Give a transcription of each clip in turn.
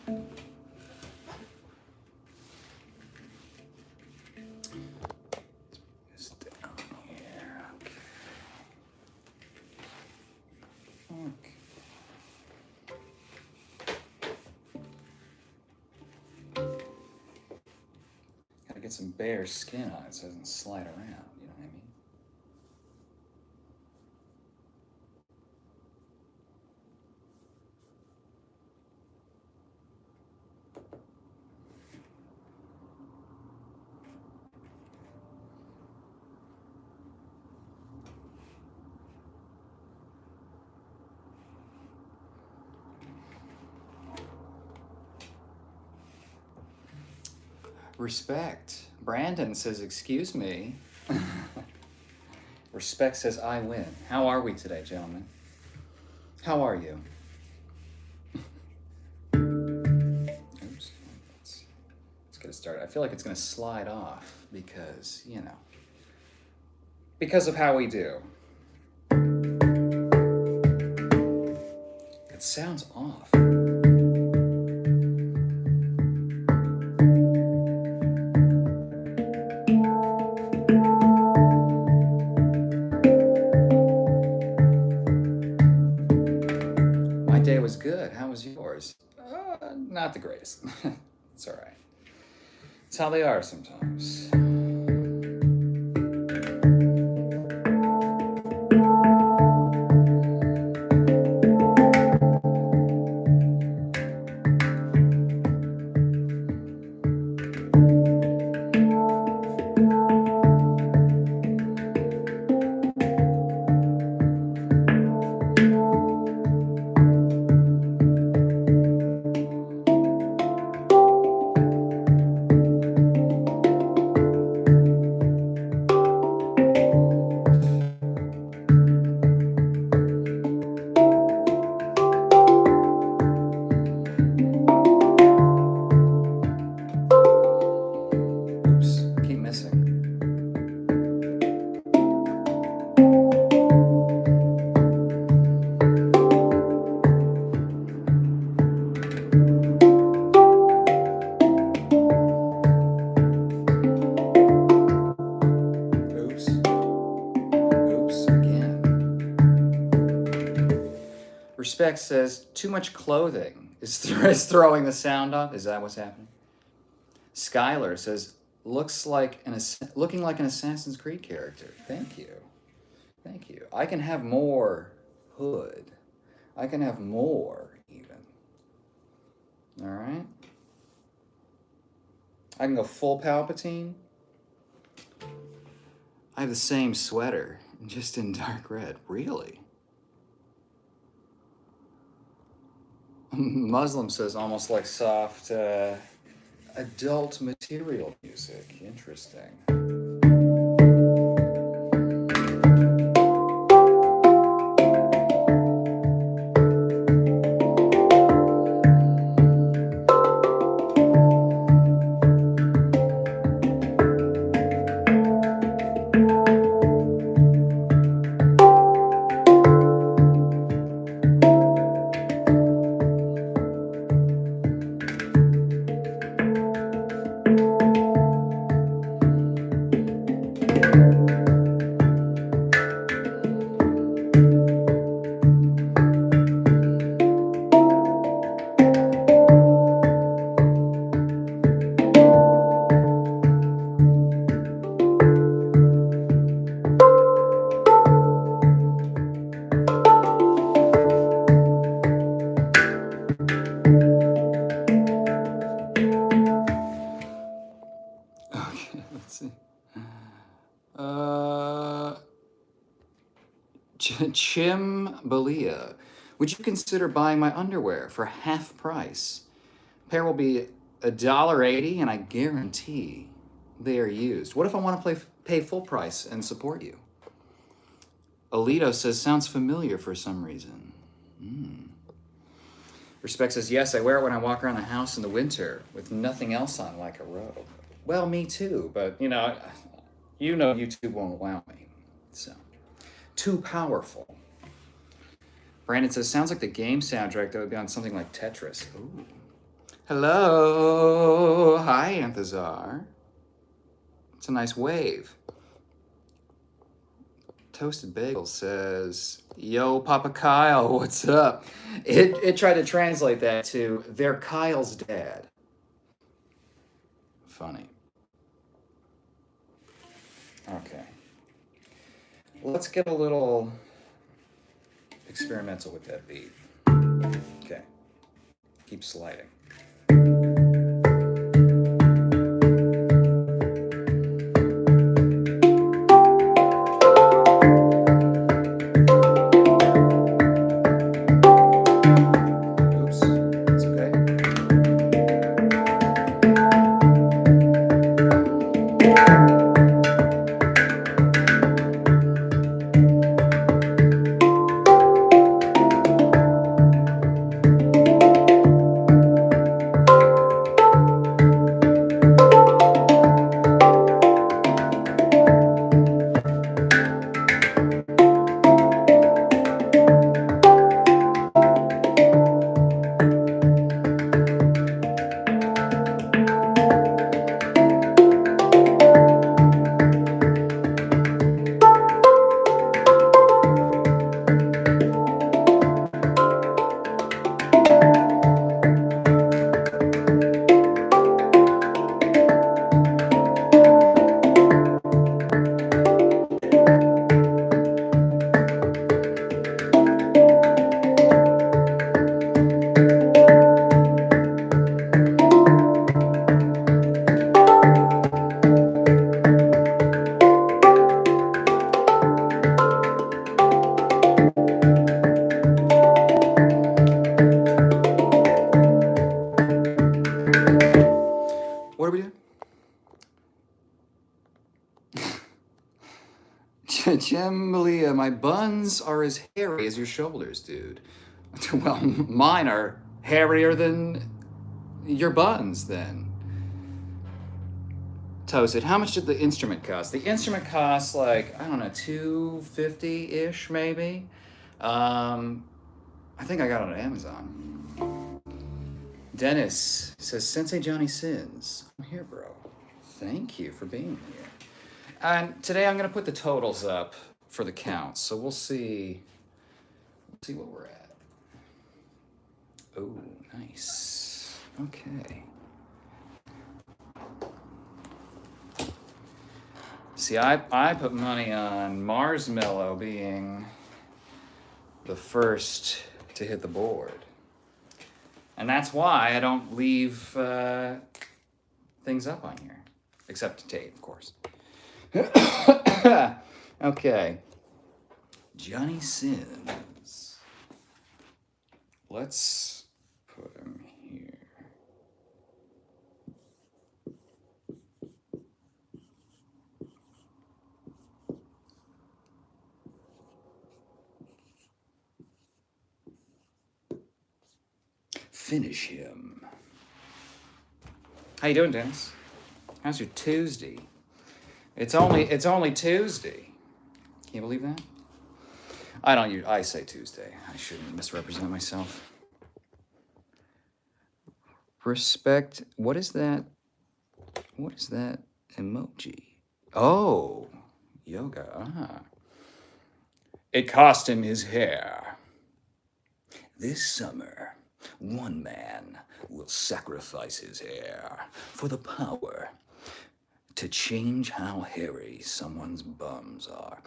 It's down here. Okay. Gotta get some bare skin on it so it doesn't slide around, you know what I mean? Respect. Brandon says, excuse me. Respect says, I win. How are we today, gentlemen? How are you? Oops. Let's get it started. I feel like it's going to slide off because, you know, because of how we do. It sounds off. Day was good. How was yours? Not the greatest. It's all right. It's how they are sometimes. Respect says, too much clothing is throwing the sound off. Is that what's happening? Skylar says, looking like an Assassin's Creed character. Thank you. Thank you. I can have more hood. I can have more, even. All right? I can go full Palpatine. I have the same sweater, just in dark red. Really? Muslim says almost like soft adult material music. Interesting. Chim Balia, would you consider buying my underwear for half price? Pair will be $1.80, and I guarantee they are used. What if I want to pay full price and support you? Alito says, sounds familiar for some reason. Respect says, yes, I wear it when I walk around the house in the winter with nothing else on like a robe. Well, me too, but you know YouTube won't allow me, so. Too powerful. Brandon says, sounds like the game soundtrack that would be on something like Tetris. Ooh. Hello. Hi, Anthazar. It's a nice wave. Toasted Bagel says, "Yo, Papa Kyle, what's up?" It tried to translate that to "They're Kyle's dad." Funny. Okay. Let's get a little experimental with that beat. Okay. Keep sliding. Oops. It's okay. What are we doing? Jim Malia, my buns are as hairy as your shoulders, dude. Well, mine are hairier than your buns, then. Toasted. How much did the instrument cost? The instrument cost like, I don't know, $250-ish maybe. I think I got it on Amazon. Dennis says, Sensei Johnny Sins. I'm here, bro. Thank you for being here. And today I'm gonna put the totals up for the counts, so we'll see what we're at. Oh, nice. Okay. See, I put money on Marshmallow being the first to hit the board. And that's why I don't leave things up on here. Except Tate, of course. Okay. Johnny Sins. Let's put him here. Finish him. How you doing, Dennis? How's your Tuesday? It's only Tuesday. Can you believe that? I say Tuesday. I shouldn't misrepresent myself. Respect. What is that? What is that emoji? Oh, yoga. Ah. It cost him his hair. This summer, one man will sacrifice his hair for the power to change how hairy someone's bums are.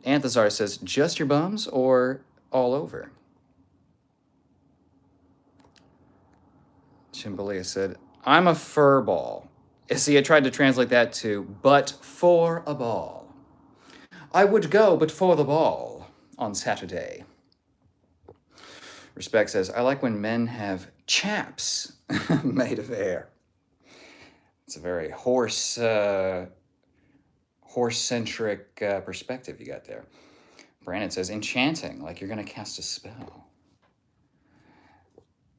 Anthazar says, just your bums or all over? Chimbalea said, I'm a fur ball. See, I tried to translate that to, but for a ball. I would go, but for the ball on Saturday. Respect says, I like when men have chaps made of hair. It's a very horse-centric perspective you got there. Brandon says, enchanting, like you're going to cast a spell.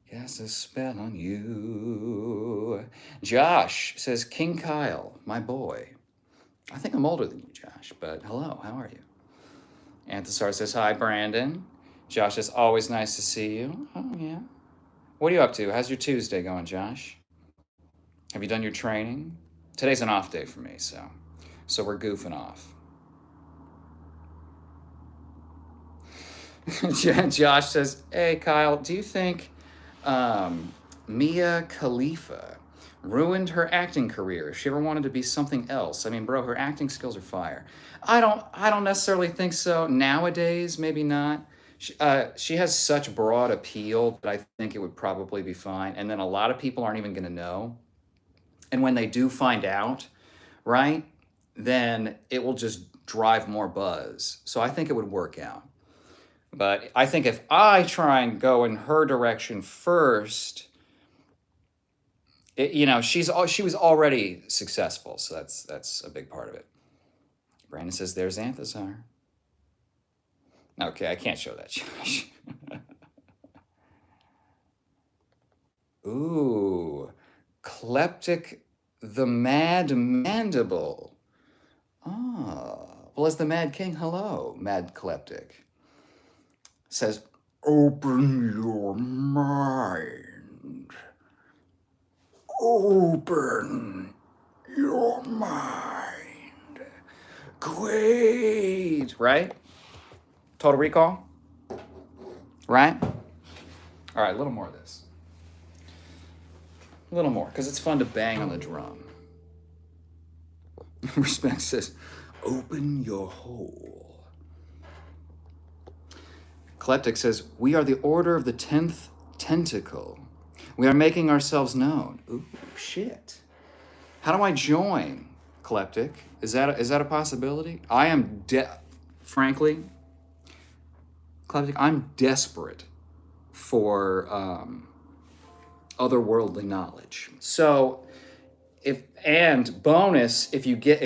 Cast a spell on you. Josh says, King Kyle, my boy. I think I'm older than you, Josh, but hello, how are you? Anthasar says, hi, Brandon. Josh says, always nice to see you. Oh, yeah. What are you up to? How's your Tuesday going, Josh? Have you done your training? Today's an off day for me, so we're goofing off. Josh says, "Hey Kyle, do you think Mia Khalifa ruined her acting career? If she ever wanted to be something else, I mean, bro, her acting skills are fire. I don't necessarily think so. Nowadays, maybe not. She has such broad appeal that I think it would probably be fine. And then a lot of people aren't even going to know. And when they do find out, right, then it will just drive more buzz. So I think it would work out. But I think if I try and go in her direction first, she was already successful, so that's a big part of it. Brandon says, "There's Anthazar." Okay, I can't show that, Josh. Ooh, Kleptic the Mad Mandible. Ah, well, as the Mad King, hello, Mad Kleptic. Says, "Open your mind. Open your mind. Great." Right? Total Recall? Right? All right, a little more of this. A little more, because it's fun to bang on the drum. Respect says, "Open your hole." Kleptic says, "We are the Order of the 10th Tentacle. We are making ourselves known." Ooh, shit. How do I join, Kleptic? Is that a possibility? I am, frankly, Kleptic, I'm desperate for otherworldly knowledge. So, if you get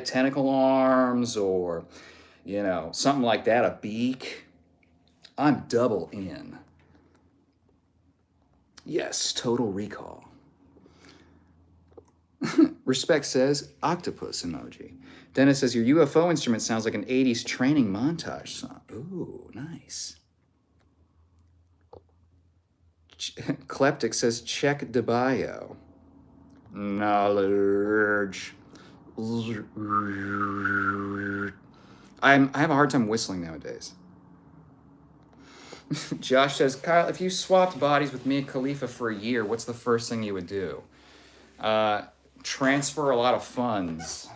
tentacle arms or something like that, a beak, I'm double in. Yes, Total Recall. Respect says, octopus emoji. Dennis says, "Your UFO instrument sounds like an 80s training montage song." Ooh, nice. Kleptic says, "Check the bio." Knowledge. I have a hard time whistling nowadays. Josh says, "Kyle, if you swapped bodies with Mia Khalifa for a year, what's the first thing you would do?" Transfer a lot of funds.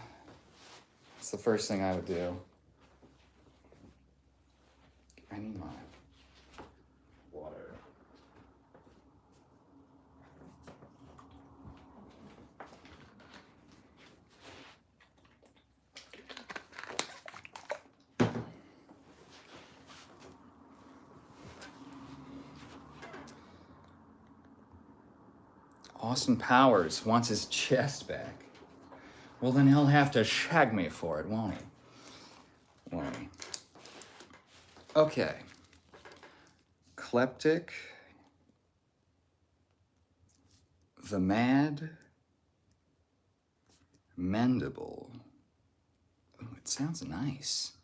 That's the first thing I would do. I need my water. Austin Powers wants his chest back. Well, then he'll have to shag me for it, won't he? Okay. Kleptic. The Mad Mandible. Ooh, it sounds nice.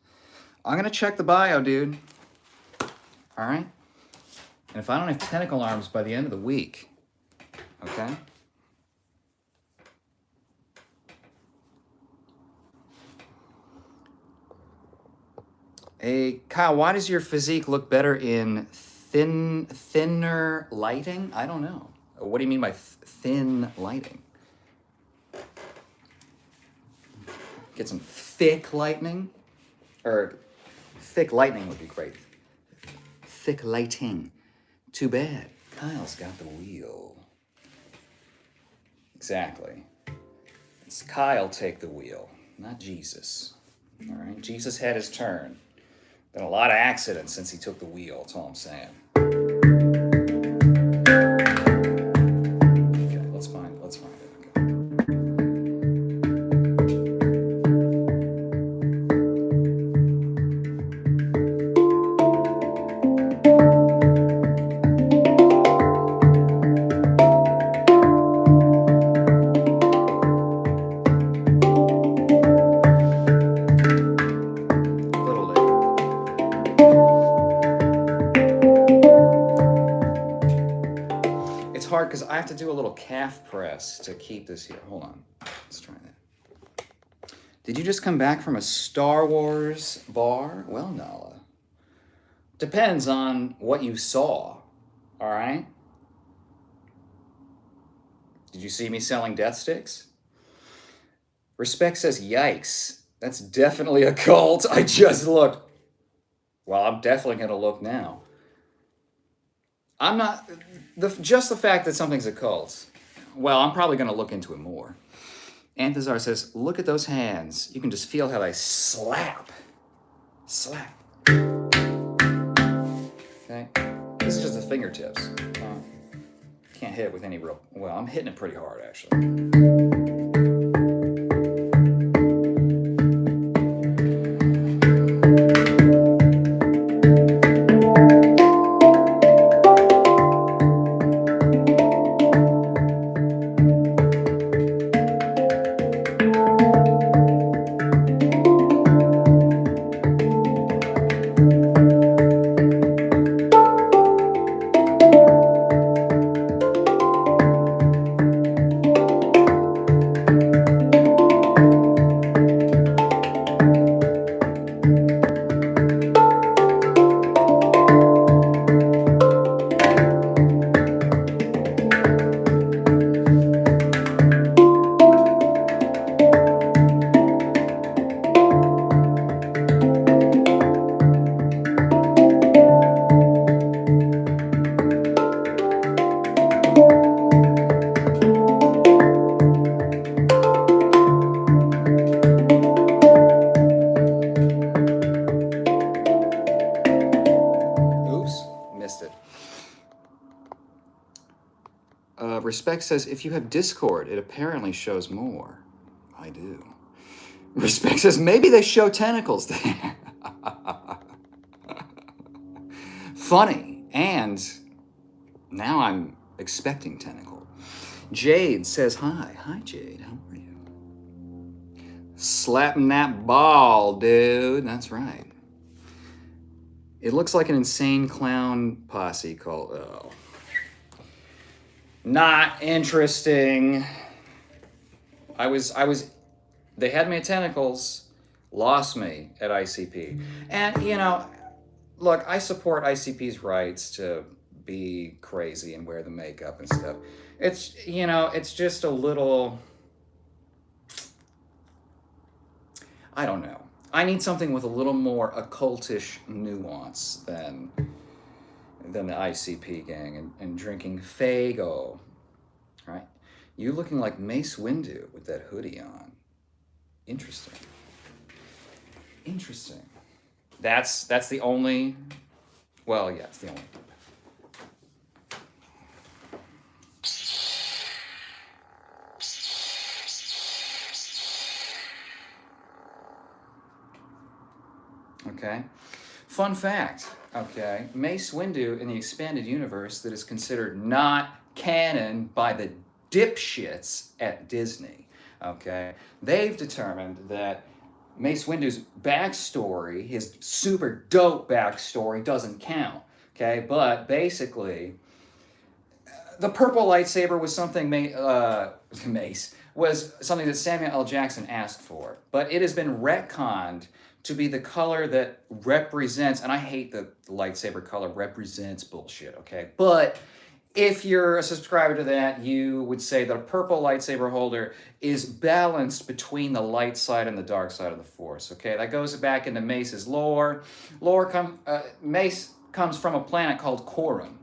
I'm going to check the bio, dude. All right? And if I don't have tentacle arms by the end of the week, okay? Hey, Kyle, why does your physique look better in thinner lighting? I don't know. What do you mean by thin lighting? Get some thick lightning? Or thick lightning would be great. Thick lighting. Too bad. Kyle's got the wheel. Exactly. It's Kyle take the wheel, not Jesus. All right? Jesus had his turn. Been a lot of accidents since he took the wheel, that's all I'm saying. Okay, let's find it. Little late. press to keep this here. Hold on. Let's try that. Did you just come back from a Star Wars bar? Well, Nala. Depends on what you saw. All right? Did you see me selling death sticks? Respect says, yikes. That's definitely a cult. I just looked. Well, I'm definitely going to look now. I'm not. Just the fact that something's a cult. Well, I'm probably going to look into it more. Anthazar says, look at those hands. You can just feel how they slap. Slap. Okay? This is just the fingertips. Can't hit it with any real. Well, I'm hitting it pretty hard, actually. Respect says, if you have Discord, it apparently shows more. I do. Respect says, maybe they show tentacles there. Funny. And now I'm expecting tentacle. Jade says, hi. Hi, Jade. How are you? Slapping that ball, dude. That's right. It looks like an insane clown posse called... Oh. Not interesting. They had me at tentacles, lost me at ICP. And, you know, look, I support ICP's rights to be crazy and wear the makeup and stuff. It's, you know, it's just a little, I don't know. I need something with a little more occultish nuance than the ICP gang and drinking Faygo, right? You looking like Mace Windu with that hoodie on. Interesting. Interesting. That's the only, well, yeah, it's the only. Okay. Fun fact. Okay, Mace Windu in the expanded universe that is considered not canon by the dipshits at Disney, okay? They've determined that Mace Windu's backstory, his super dope backstory, doesn't count, okay? But basically, the purple lightsaber was something Mace was something that Samuel L. Jackson asked for, but it has been retconned to be the color that represents, and I hate the lightsaber color represents bullshit, okay? But if you're a subscriber to that, you would say that a purple lightsaber holder is balanced between the light side and the dark side of the Force, okay? That goes back into Mace's lore. Mace comes from a planet called Corran.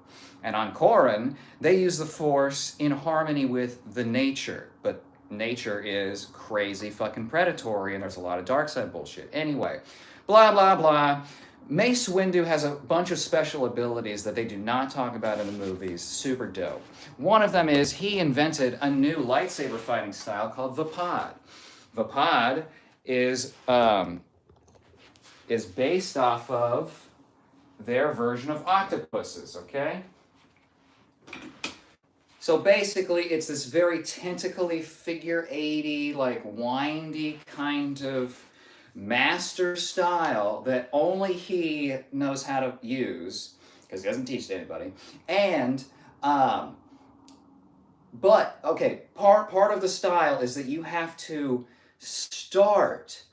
And on Corran, they use the Force in harmony with the nature, but nature is crazy fucking predatory and there's a lot of dark side bullshit. Anyway, blah, blah, blah. Mace Windu has a bunch of special abilities that they do not talk about in the movies. Super dope. One of them is he invented a new lightsaber fighting style called Vapad. Vapad is based off of their version of octopuses, okay? So basically, it's this very tentacly, figure 80, like windy kind of master style that only he knows how to use, because he doesn't teach it to anybody. And But okay, part of the style is that you have to start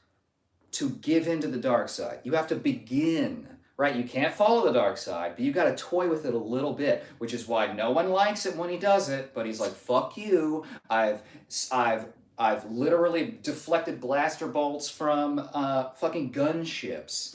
to give into the dark side. You have to begin, right? You can't follow the dark side, but you got to toy with it a little bit, which is why no one likes it when he does it. But he's like, "Fuck you! I've, I've literally deflected blaster bolts from fucking gunships."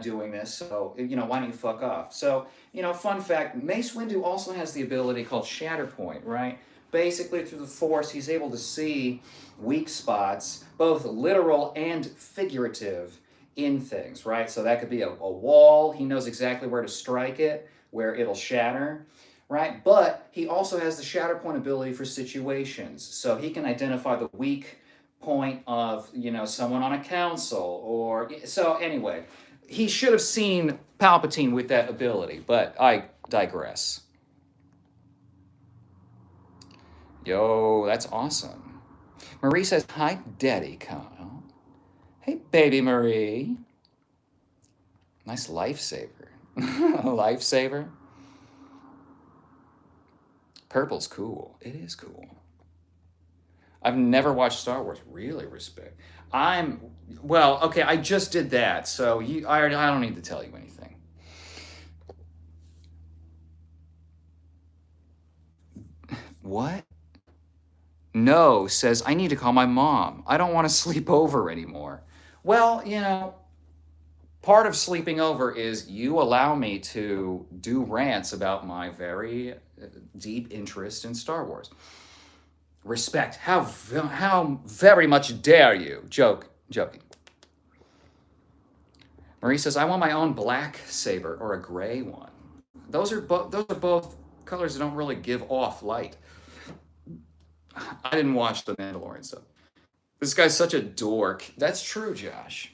Doing this. So, why don't you fuck off? So, fun fact: Mace Windu also has the ability called Shatterpoint, right? Basically, through the Force, he's able to see weak spots, both literal and figurative, in things, right? So that could be a wall. He knows exactly where to strike it, where it'll shatter, right? But he also has the Shatterpoint ability for situations. So he can identify the weak point of, someone on a council or. So, anyway, he should have seen Palpatine with that ability, but I digress. Yo, that's awesome. Marie says, "Hi, Daddy Kyle." Hey, baby Marie. Nice lifesaver. Lifesaver? Purple's cool. It is cool. I've never watched Star Wars. Really respect. Well, okay, I just did that, so I don't need to tell you anything. What? No, says, "I need to call my mom. I don't want to sleep over anymore." Well, part of sleeping over is you allow me to do rants about my very deep interest in Star Wars. Respect. How very much dare you? Joking. Marie says, "I want my own black saber or a gray one." Those are both colors that don't really give off light. I didn't watch The Mandalorian stuff. This guy's such a dork. That's true, Josh.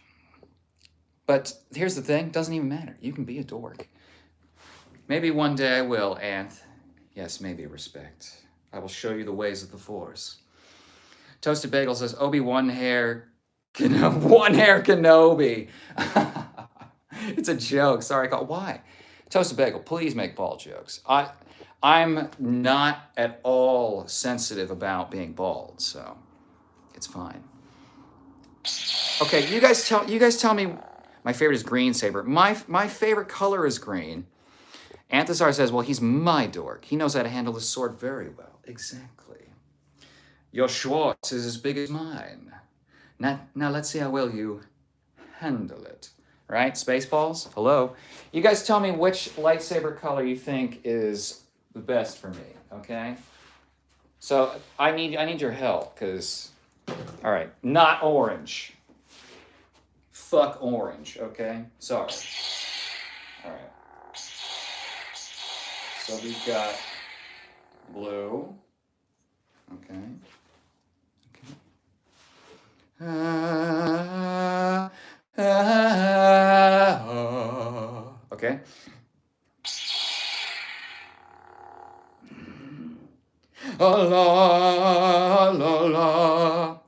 But here's the thing, doesn't even matter. You can be a dork. Maybe one day I will, Anth. Yes, maybe respect. I will show you the ways of the Force. Toasted Bagel says, "Obi-Wan hair, one hair Kenobi." It's a joke. Sorry, why? Toasted Bagel, please make bald jokes. I'm not at all sensitive about being bald, so it's fine. Okay, you guys tell me. My favorite is green saber. My favorite color is green. Anthazar says, "Well, he's my dork. He knows how to handle the sword very well." Exactly. "Your Schwartz is as big as mine. Now let's see how well you handle it." Right? Spaceballs? Hello. You guys tell me which lightsaber color you think is the best for me, okay? So I need your help, because, all right, not orange. Fuck orange, okay? Sorry. All right. So we've got blue. Okay. Okay. La la la.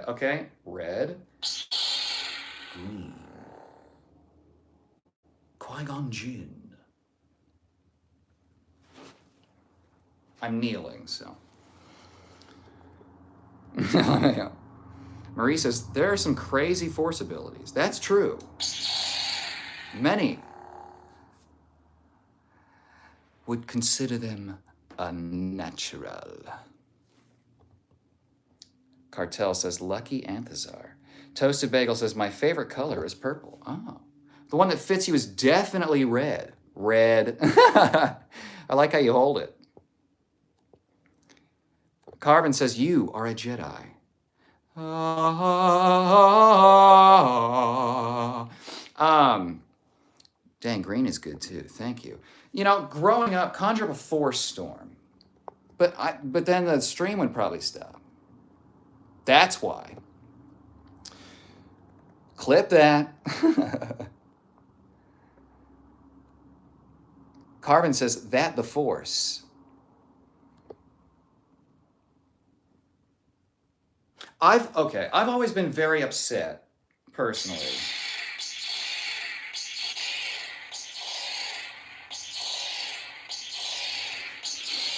Okay. Red. Green. Qui-Gon Jinn. I'm kneeling, so. Marie says, "There are some crazy Force abilities." That's true. Many would consider them unnatural. Cartel says, "Lucky Anthazar." Toasted Bagel says, "My favorite color is purple." Oh. The one that fits you is definitely red. Red. I like how you hold it. Carbon says, "You are a Jedi." Dang, green is good too. Thank you. Growing up, conjure up a Force storm. But then the stream would probably stop. That's why. Clip that. Carbon says, "That the Force." I've always been very upset, personally.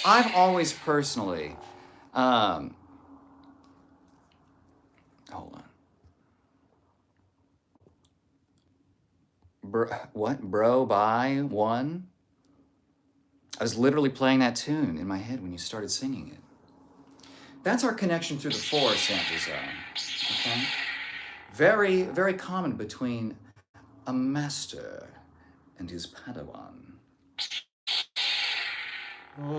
I've always personally, hold on. What? Bro, by one? I was literally playing that tune in my head when you started singing it. That's our connection through the force, Aunt Design. Okay? Very, very common between a master and his Padawan. All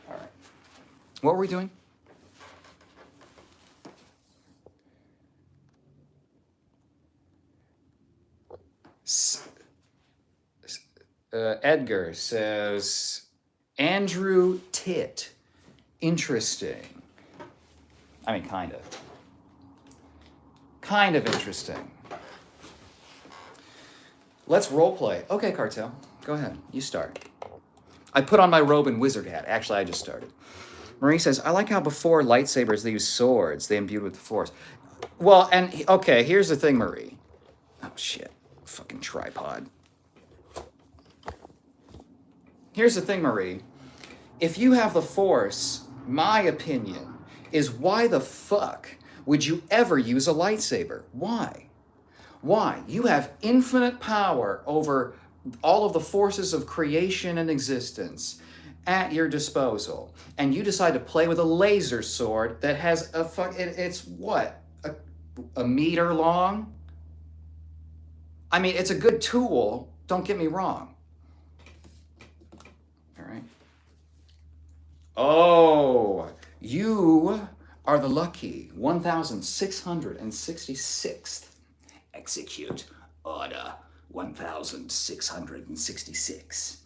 right. What were we doing? Edgar says, Andrew Tit. Interesting. I mean, kind of. Kind of interesting. Let's role play. Okay, Cartel, go ahead. You start. I put on my robe and wizard hat. Actually, I just started. Marie says, I like how before lightsabers, they use swords. They imbued with the force. Well, and okay, here's the thing, Marie. Oh, shit. Fucking tripod. Here's the thing, Marie. If you have the force, my opinion is why the fuck would you ever use a lightsaber? Why? Why? You have infinite power over all of the forces of creation and existence at your disposal. And you decide to play with a laser sword that has it's what? A meter long? I mean, it's a good tool, don't get me wrong. All right. Oh, you are the lucky 1666th. Execute order 1666.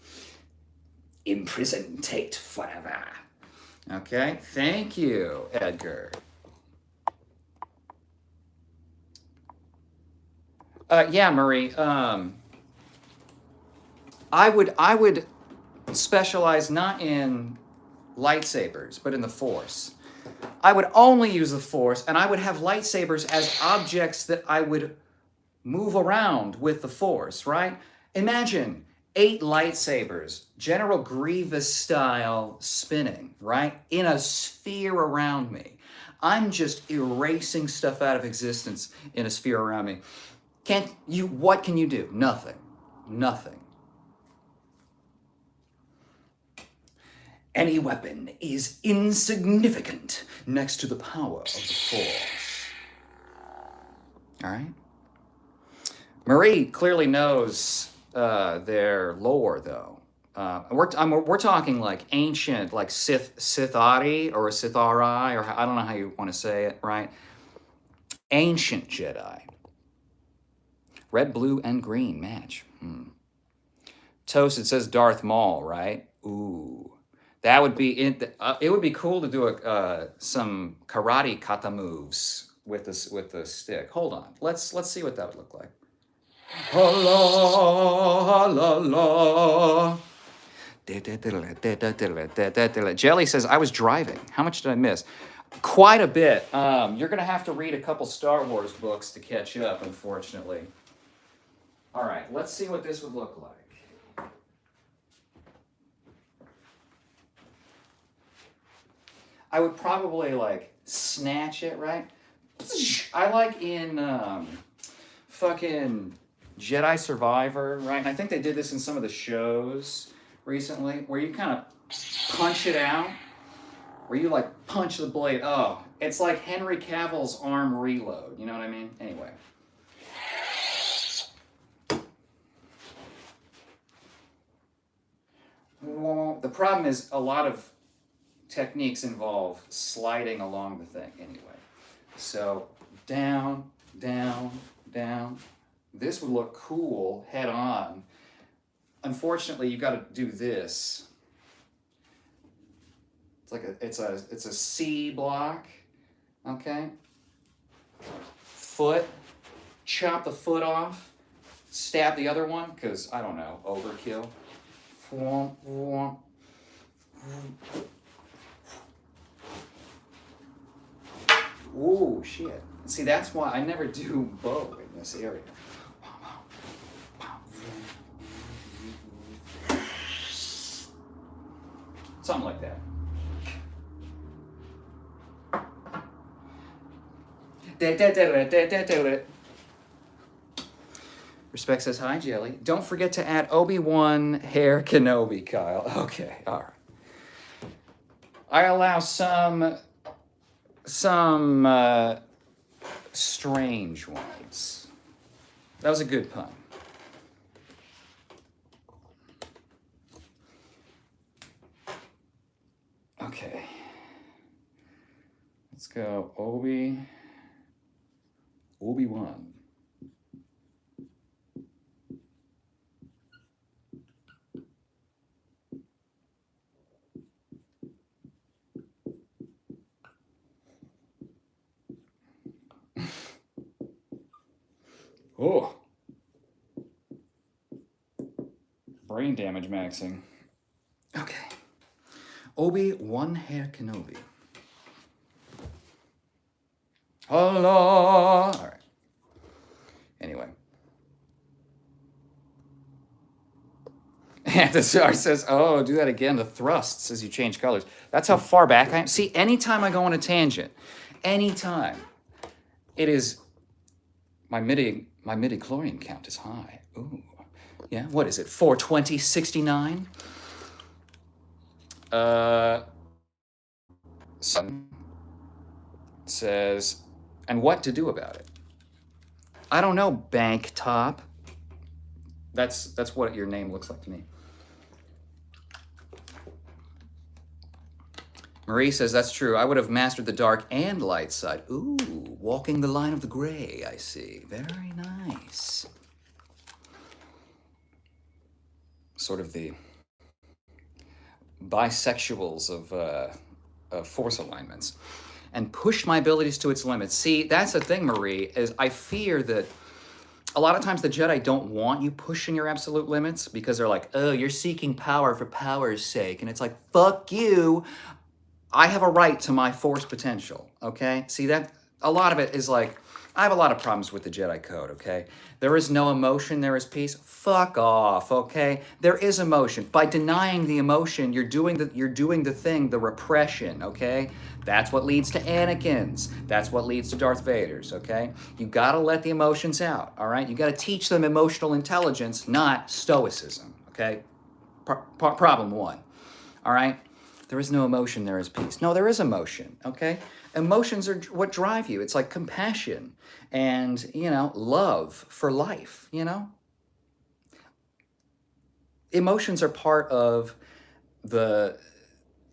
Imprison Tate forever. Okay, thank you, Edgar. Yeah, Marie. I would specialize not in lightsabers, but in the Force. I would only use the Force, and I would have lightsabers as objects that I would move around with the Force, right? Imagine 8 lightsabers, General Grievous style, spinning, right? In a sphere around me. I'm just erasing stuff out of existence in a sphere around me. What can you do? Nothing. Nothing. Any weapon is insignificant next to the power of the Force. All right? Marie clearly knows their lore, though. We're talking like ancient, like Sithari or Sithari, or I don't know how you want to say it, right? Ancient Jedi. Red, blue, and green match. Toast, it says Darth Maul, right? Ooh. That would be it. It would be cool to do some karate kata moves with the stick. Hold on. Let's see what that would look like. La la la. Jelly says, I was driving. How much did I miss? Quite a bit. You're going to have to read a couple Star Wars books to catch up, unfortunately. All right, let's see what this would look like. I would probably like snatch it, right? I like in fucking Jedi Survivor, right? And I think they did this in some of the shows recently, where you kind of punch it out, where you like punch the blade. Oh, it's like Henry Cavill's arm reload. You know what I mean? Anyway. Well, the problem is a lot of techniques involve sliding along the thing anyway. So down, down, down. This would look cool head on. Unfortunately, you got to do this. It's like it's a C block. Okay. Foot. Chop the foot off. Stab the other one because I don't know, overkill. Ooh, shit. See, that's why I never do bow in this area. Something like that. Respect says, hi, Jelly. Don't forget to add Obi-Wan hair Kenobi, Kyle. Okay, all right. I allow some strange ones. That was a good pun. Okay. Let's go Obi-Wan. Oh. Brain damage maxing. Okay. Obi-Wan hair Kenobi. Hello. All right. Anyway. And the star says, oh, do that again. The thrusts as you change colors. That's how far back I am. See, anytime I go on a tangent, anytime, it is, my midi-chlorian count is high. Ooh. Yeah, what is it? 42069? Son says, and what to do about it? I don't know, Bank Top. That's what your name looks like to me. Marie says, that's true. I would have mastered the dark and light side. Ooh, walking the line of the gray, I see. Very nice. Sort of the bisexuals of force alignments. And push my abilities to its limits. See, that's the thing, Marie, is I fear that a lot of times the Jedi don't want you pushing your absolute limits because they're like, oh, you're seeking power for power's sake. And it's like, fuck you. I have a right to my force potential, okay? See, that a lot of it is like, I have a lot of problems with the Jedi Code, okay? There is no emotion, there is peace. Fuck off, okay? There is emotion. By denying the emotion, you're doing the thing, the repression, okay? That's what leads to Anakin's. That's what leads to Darth Vader's, okay? You gotta let the emotions out, all right? You gotta teach them emotional intelligence, not stoicism, okay? Problem one, all right? There is no emotion, there is peace. No, there is emotion, okay? Emotions are what drive you. It's like compassion and, love for life, Emotions are part of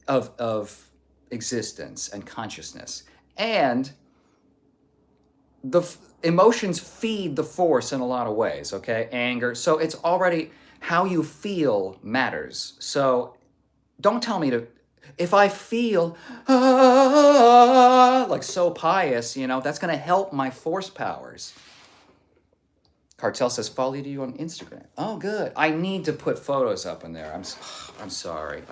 of existence and consciousness. And the emotions feed the force in a lot of ways, okay? Anger. So it's already how you feel matters. So don't tell me to, if I feel like so pious, that's going to help my force powers. Cartel says, follow you on Instagram. Oh, good. I need to put photos up in there. I'm sorry.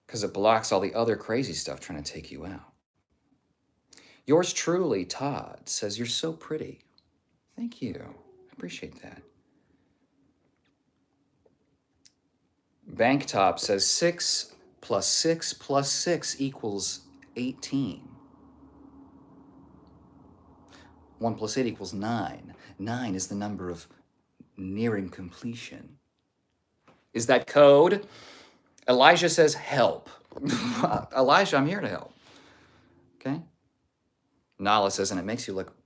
Because it blocks all the other crazy stuff trying to take you out. Yours truly, Todd, says, you're so pretty. Thank you. I appreciate that. Banktop says 6 plus 6 plus 6 equals 18. 1 plus 8 equals 9. 9 is the number of nearing completion. Is that code? Elijah says help. Elijah, I'm here to help. Okay? Nala says, and it makes you look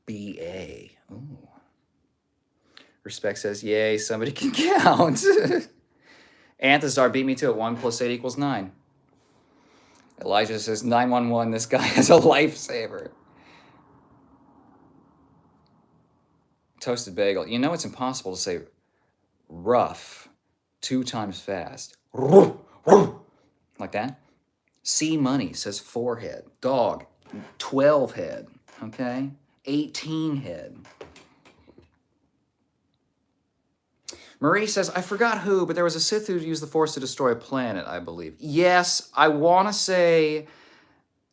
BA. Ooh. Respect says, yay, somebody can count. Anthazar beat me to it. 1 plus 8 equals 9. Elijah says, 911, this guy is a lifesaver. Toasted bagel. It's impossible to say rough 2 times fast. Like that. C Money says 4 head. Dog, 12 head. Okay? 18 head. Marie says, I forgot who, but there was a Sith who used the Force to destroy a planet, I believe. Yes, I want to say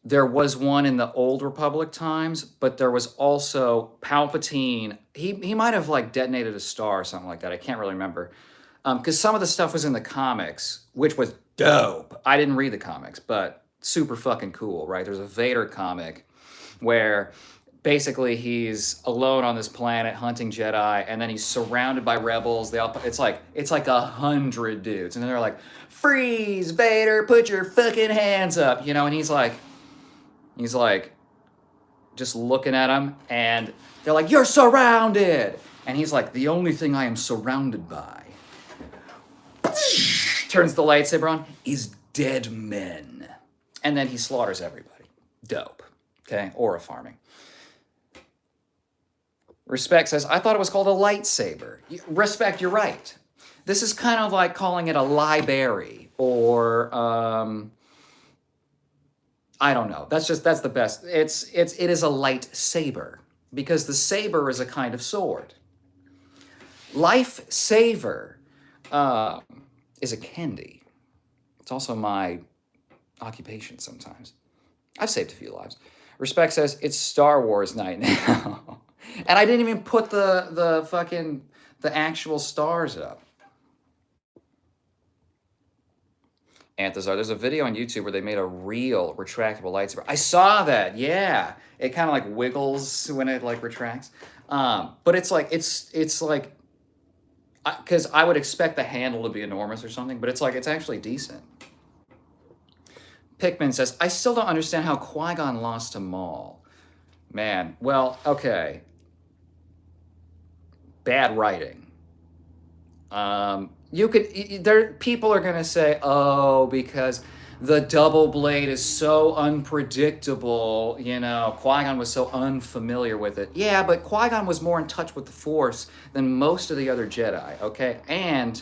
there was one in the Old Republic times, but there was also Palpatine. He might have detonated a star or something like that. I can't really remember. Because some of the stuff was in the comics, which was dope. I didn't read the comics, but super fucking cool, right? There's a Vader comic where basically he's alone on this planet hunting Jedi, and then he's surrounded by rebels. They all, it's like 100 dudes, and then they're like, "Freeze, Vader! Put your fucking hands up!" You know, and he's like just looking at him, and they're like, "You're surrounded!" And he's like, "The only thing I am surrounded by," turns the lightsaber on, "is dead men." And then he slaughters everybody. Dope. Okay, aura farming. Respect says, I thought it was called a lightsaber. Respect, you're right. This is kind of like calling it a library, or I don't know. That's the best. It is a lightsaber, because the saber is a kind of sword. Lifesaver is a candy. It's also my occupation sometimes. I've saved a few lives. Respect says, it's Star Wars night now. And I didn't even put the actual stars up. Anthazar, there's a video on YouTube where they made a real retractable lightsaber. I saw that, yeah. It kind of like wiggles when it like retracts. But it's like, because I would expect the handle to be enormous or something, but it's actually decent. Pikmin says, I still don't understand how Qui-Gon lost to Maul. Man, well, okay. Bad writing. People are gonna say, oh, because the double blade is so unpredictable, Qui-Gon was so unfamiliar with it. Yeah, but Qui-Gon was more in touch with the Force than most of the other Jedi, okay? And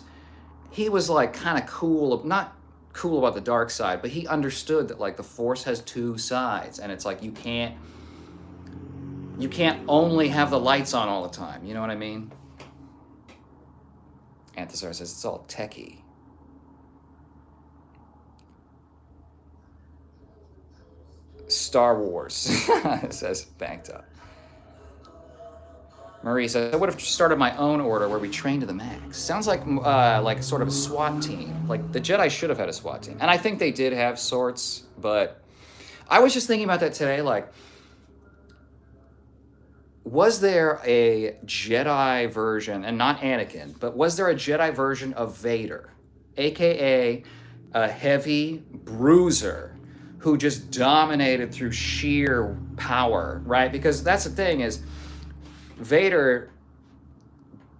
he was like kind of cool, not cool about the dark side, but he understood that like the Force has two sides, and it's like you can't only have the lights on all the time, you know what I mean? Anthazar says it's all techie. Star Wars, says Banked Up. Marie says, I would have started my own order where we train to the max. Sounds like sort of a SWAT team. Like the Jedi should have had a SWAT team. And I think they did have sorts, but I was just thinking about that today, like, was there a Jedi version, and not Anakin, but was there a Jedi version of Vader, aka a heavy bruiser who just dominated through sheer power, right? Because that's the thing is, Vader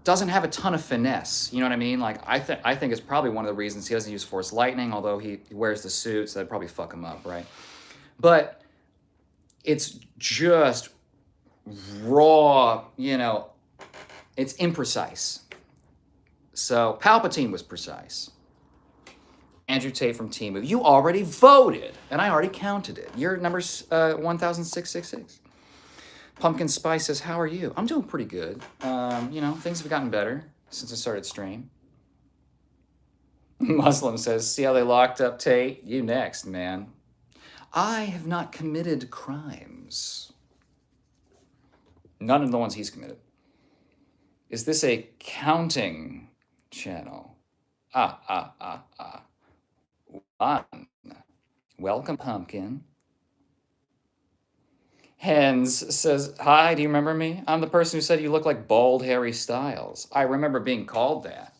doesn't have a ton of finesse, you know what I mean? Like, I think it's probably one of the reasons he doesn't use Force Lightning, although he wears the suit, so that'd probably fuck him up, right? But it's just raw, it's imprecise. So Palpatine was precise. Andrew Tate from Team Move. You already voted, and I already counted it. Your number's 1,666. Pumpkin Spice says, how are you? I'm doing pretty good. Things have gotten better since I started stream. Muslim says, see how they locked up Tate? You next, man. I have not committed crimes. None of the ones he's committed. Is this a counting channel? One. Welcome, Pumpkin. Hens says, hi, do you remember me? I'm the person who said you look like bald Harry Styles. I remember being called that.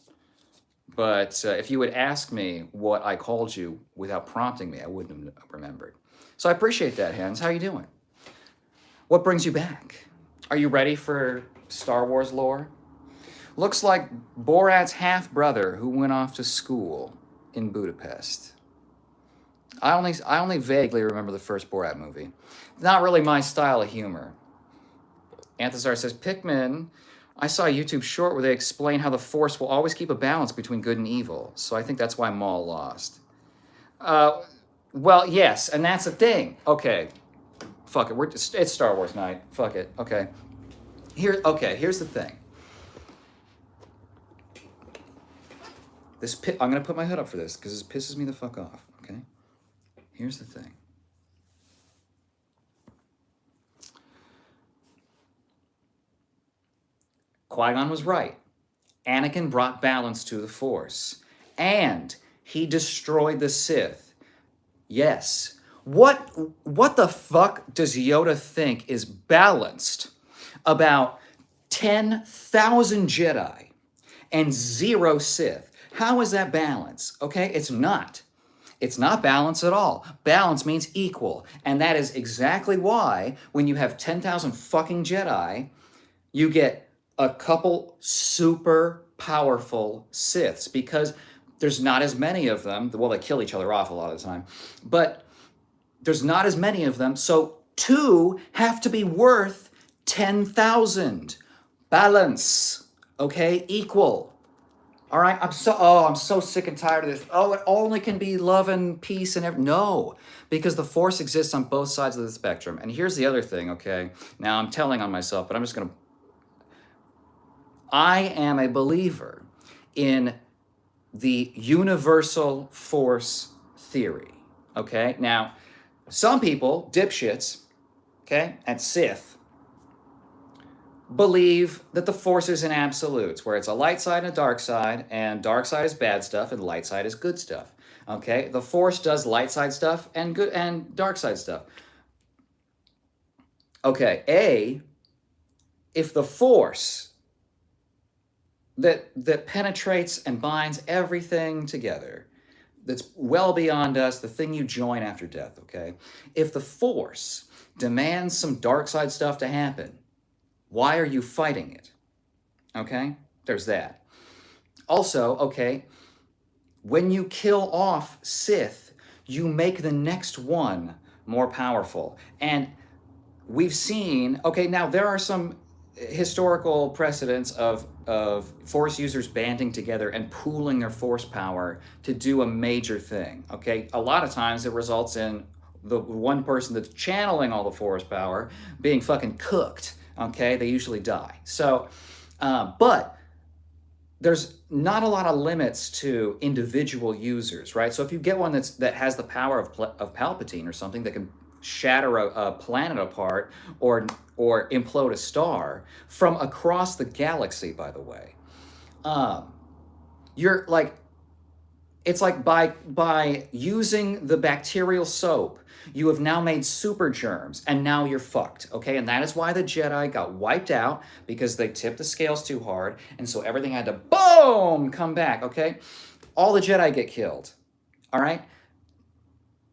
But if you would ask me what I called you without prompting me, I wouldn't have remembered. So I appreciate that, Hens. How are you doing? What brings you back? Are you ready for Star Wars lore? Looks like Borat's half-brother who went off to school in Budapest. I only vaguely remember the first Borat movie. Not really my style of humor. Anthazar says, Pikmin, I saw a YouTube short where they explain how the Force will always keep a balance between good and evil. So I think that's why Maul lost. Well, yes, and that's the thing. Okay, fuck it. It's Star Wars night. Fuck it. Okay. Here's the thing. I'm gonna put my hood up for this because this pisses me the fuck off. Okay. Here's the thing. Qui-Gon was right. Anakin brought balance to the Force. And he destroyed the Sith. Yes. What the fuck does Yoda think is balanced about 10,000 Jedi and 0 Sith? How is that balance? Okay, it's not. It's not balance at all. Balance means equal. And that is exactly why when you have 10,000 fucking Jedi, you get a couple super powerful Siths, because there's not as many of them. Well, they kill each other off a lot of the time, but there's not as many of them. So 2 have to be worth 10,000. Balance, okay? Equal. All right, I'm so sick and tired of this. Oh, it only can be love and peace and no, because the Force exists on both sides of the spectrum. And here's the other thing, okay? Now I'm telling on myself, but I'm just gonna. I am a believer in the universal Force theory. Okay, now some people, dipshits, okay, and Sith, believe that the Force is in absolutes, where it's a light side and a dark side, and dark side is bad stuff and light side is good stuff. Okay, the Force does light side stuff and good and dark side stuff. Okay, if the Force that penetrates and binds everything together, that's well beyond us, the thing you join after death, okay? If the Force demands some dark side stuff to happen, why are you fighting it? Okay? There's that. Also, okay, when you kill off Sith, you make the next one more powerful. And we've seen, okay, now there are some historical precedents of Force users banding together and pooling their Force power to do a major thing, okay? A lot of times it results in the one person that's channeling all the Force power being fucking cooked, okay? They usually die. So, but there's not a lot of limits to individual users, right? So if you get one that has the power of Palpatine or something that can shatter a planet apart or implode a star from across the galaxy, by the way, you're like, it's like by using the bacterial soap, you have now made super germs, and now you're fucked, okay? And that is why the Jedi got wiped out, because they tipped the scales too hard, and so everything had to, boom, come back, okay? All the Jedi get killed, all right?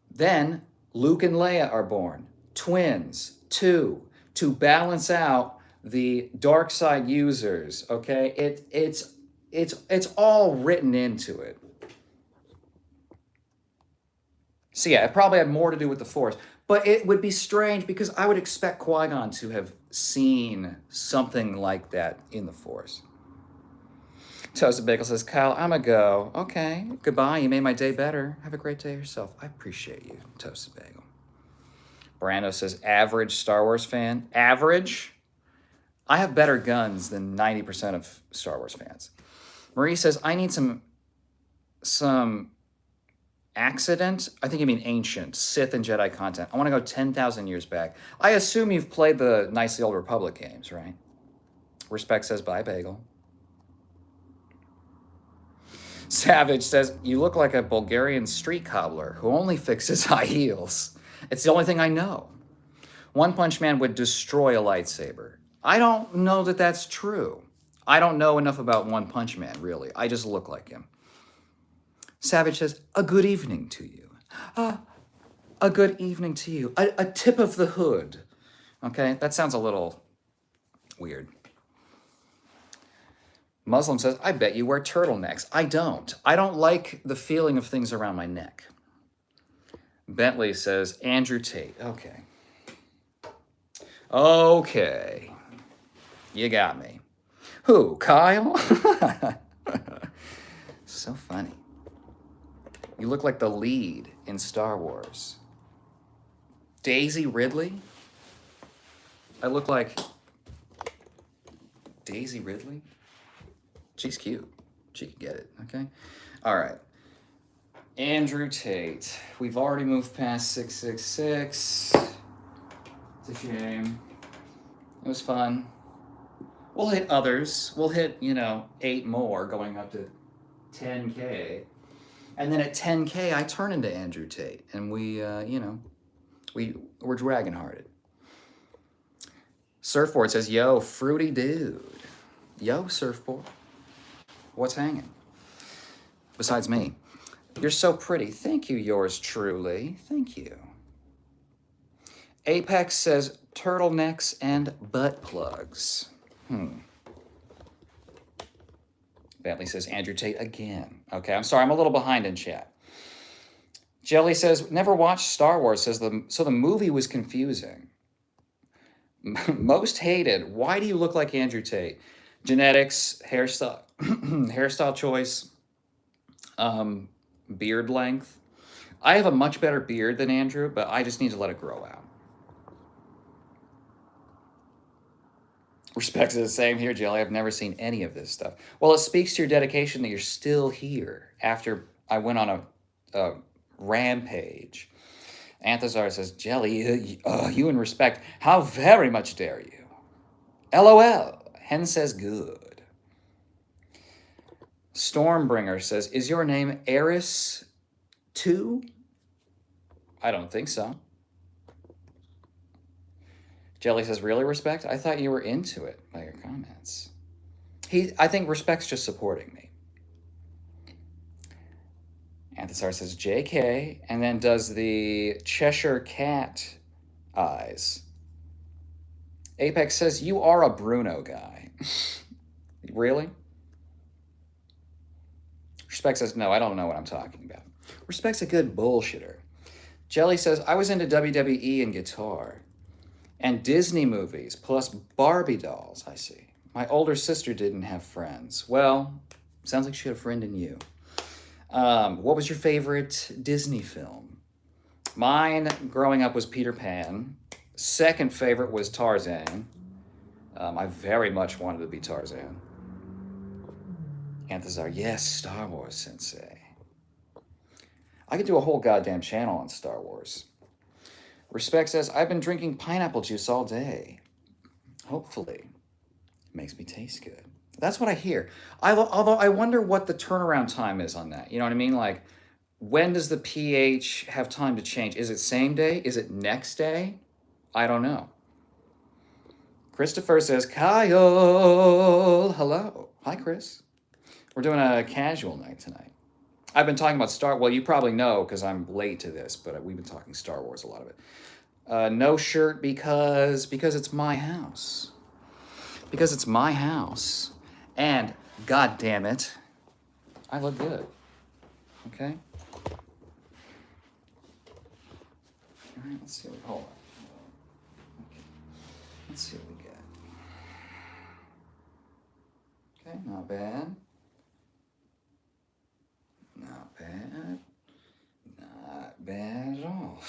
Then Luke and Leia are born, twins, 2, to balance out the dark side users, okay? It's all written into it. So yeah, it probably had more to do with the Force, but it would be strange because I would expect Qui-Gon to have seen something like that in the Force. Toasted Bagel says, Kyle, I'm a go. Okay, goodbye. You made my day better. Have a great day yourself. I appreciate you, Toasted Bagel. Brando says, average Star Wars fan. Average? I have better guns than 90% of Star Wars fans. Marie says, I need some accident, I think you mean ancient, Sith and Jedi content. I want to go 10,000 years back. I assume you've played the Knights of the Old Republic games, right? Respect says, bye, Bagel. Savage says, you look like a Bulgarian street cobbler who only fixes high heels. It's the only thing I know. One Punch Man would destroy a lightsaber. I don't know that that's true. I don't know enough about One Punch Man, really. I just look like him. Savage says, a good evening to you. A good evening to you. A tip of the hood. Okay, that sounds a little weird. Muslim says, I bet you wear turtlenecks. I don't. I don't like the feeling of things around my neck. Bentley says, Andrew Tate. Okay. Okay. You got me. Who, Kyle? So funny. You look like the lead in Star Wars. Daisy Ridley? I look like Daisy Ridley? She's cute. She can get it, okay? All right. Andrew Tate. We've already moved past 666. It's a shame. It was fun. We'll hit others. We'll hit, 8 more going up to 10K. And then at 10K, I turn into Andrew Tate. And we're dragon hearted. Surfboard says, yo, fruity dude. Yo, surfboard. What's hanging? Besides me. You're so pretty. Thank you, yours truly. Thank you. Apex says, turtlenecks and butt plugs. Bentley says, Andrew Tate again. Okay, I'm sorry, I'm a little behind in chat. Jelly says, never watched Star Wars, says, so the movie was confusing. Most hated, why do you look like Andrew Tate? Genetics, hairstyle, hairstyle choice, beard length. I have a much better beard than Andrew, but I just need to let it grow out. Respect is the same here, Jelly. I've never seen any of this stuff. Well, it speaks to your dedication that you're still here after I went on a rampage. Anthazar says, Jelly, you in Respect, how very much dare you? LOL. Hen says good. Stormbringer says, is your name Eris 2? I don't think so. Jelly says, really, Respect? I thought you were into it by your comments. I think Respect's just supporting me. Anthasar says, JK, and then does the Cheshire Cat eyes. Apex says, you are a Bruno guy. Really? Respect says, no, I don't know what I'm talking about. Respect's a good bullshitter. Jelly says, I was into WWE and guitar. And Disney movies, plus Barbie dolls, I see. My older sister didn't have friends. Well, sounds like she had a friend in you. What was your favorite Disney film? Mine, growing up, was Peter Pan. Second favorite was Tarzan. I very much wanted to be Tarzan. Anthazar, yes, Star Wars, Sensei. I could do a whole goddamn channel on Star Wars. Respect says, I've been drinking pineapple juice all day. Hopefully. It makes me taste good. That's what I hear. Although I wonder what the turnaround time is on that. You know what I mean? Like, when does the pH have time to change? Is it same day? Is it next day? I don't know. Christopher says, Kyle. Hello. Hi, Chris. We're doing a casual night tonight. I've been talking about well, you probably know because I'm late to this, but we've been talking Star Wars, a lot of it. No shirt because it's my house. Because it's my house. And, god damn it, I look good. Okay? All right, let's see. Hold on. Okay. Let's see what we get. Okay, not bad. Not bad. Not bad at all.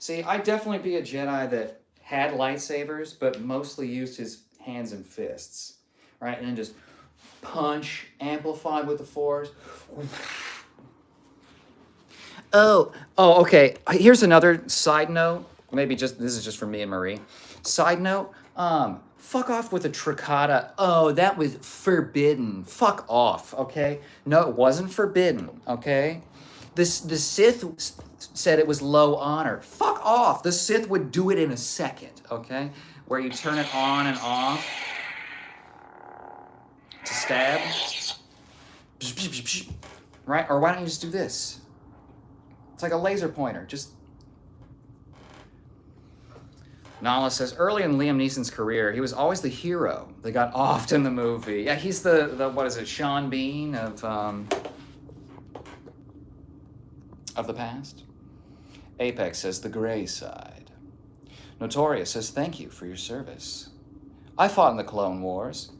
See, I'd definitely be a Jedi that had lightsabers, but mostly used his hands and fists, right? And then just punch, amplified with the Force. Oh, okay. Here's another side note. Maybe this is just for me and Marie. Side note, fuck off with the Trickata. Oh, that was forbidden. Fuck off, okay? No, it wasn't forbidden, okay? The Sith said it was low honor. Fuck off. The Sith would do it in a second, okay? Where you turn it on and off to stab. Right? Or why don't you just do this? It's like a laser pointer. Just... Nala says, early in Liam Neeson's career, he was always the hero that got offed in the movie. Yeah, he's the what is it, Sean Bean of the past. Apex says, the gray side. Notorious says, thank you for your service. I fought in the Clone Wars.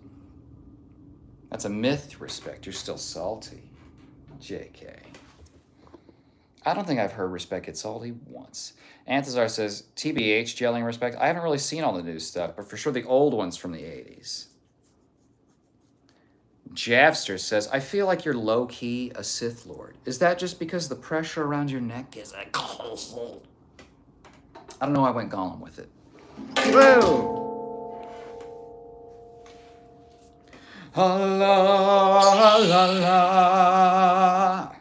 That's a myth, Respect. You're still salty. JK. I don't think I've heard Respect get salty once. Anthazar says, TBH, gelling Respect. I haven't really seen all the new stuff, but for sure the old ones from the 80s. Javster says, I feel like you're low-key a Sith Lord. Is that just because the pressure around your neck is a cold? I don't know why I went Gollum with it. Whoa! La la la la.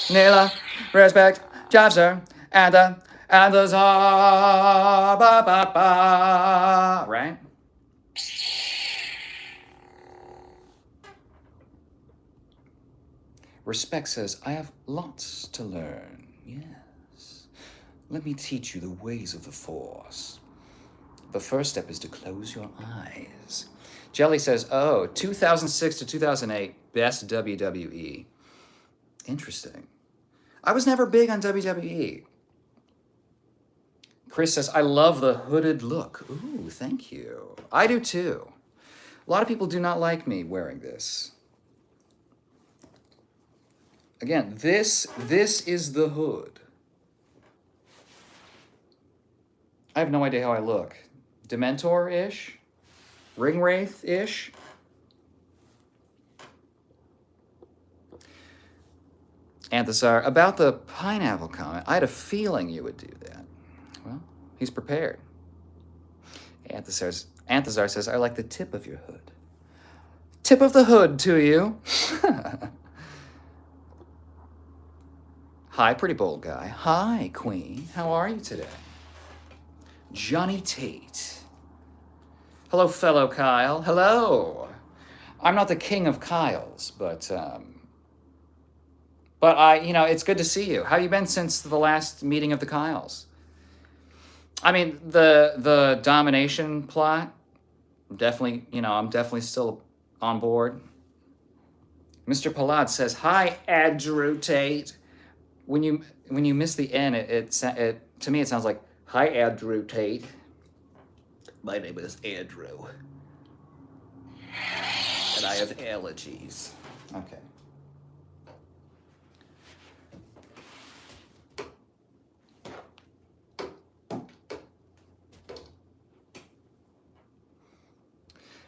Nila, respect, Jobster, and the za ba ba ba. Right? Respect says, I have lots to learn. Yes. Let me teach you the ways of the Force. The first step is to close your eyes. Jelly says, oh, 2006 to 2008, best WWE. Interesting. I was never big on WWE. Chris says, I love the hooded look. Ooh, thank you. I do too. A lot of people do not like me wearing this. Again, this is the hood. I have no idea how I look. Dementor-ish? Ringwraith-ish? Anthasar, about the pineapple comment, I had a feeling you would do that. Well, he's prepared. Anthasar says, I like the tip of your hood. Tip of the hood to you. Hi, pretty bold guy. Hi, Queen. How are you today? Johnny Tate. Hello, fellow Kyle. Hello. I'm not the king of Kyles, but it's good to see you. How you been since the last meeting of the Kyles? I mean, the domination plot, definitely, I'm definitely still on board. Mr. Palad says, hi, Andrew Tate. When you miss the N, it to me it sounds like, hi, Andrew Tate. My name is Andrew. And I have allergies. Okay.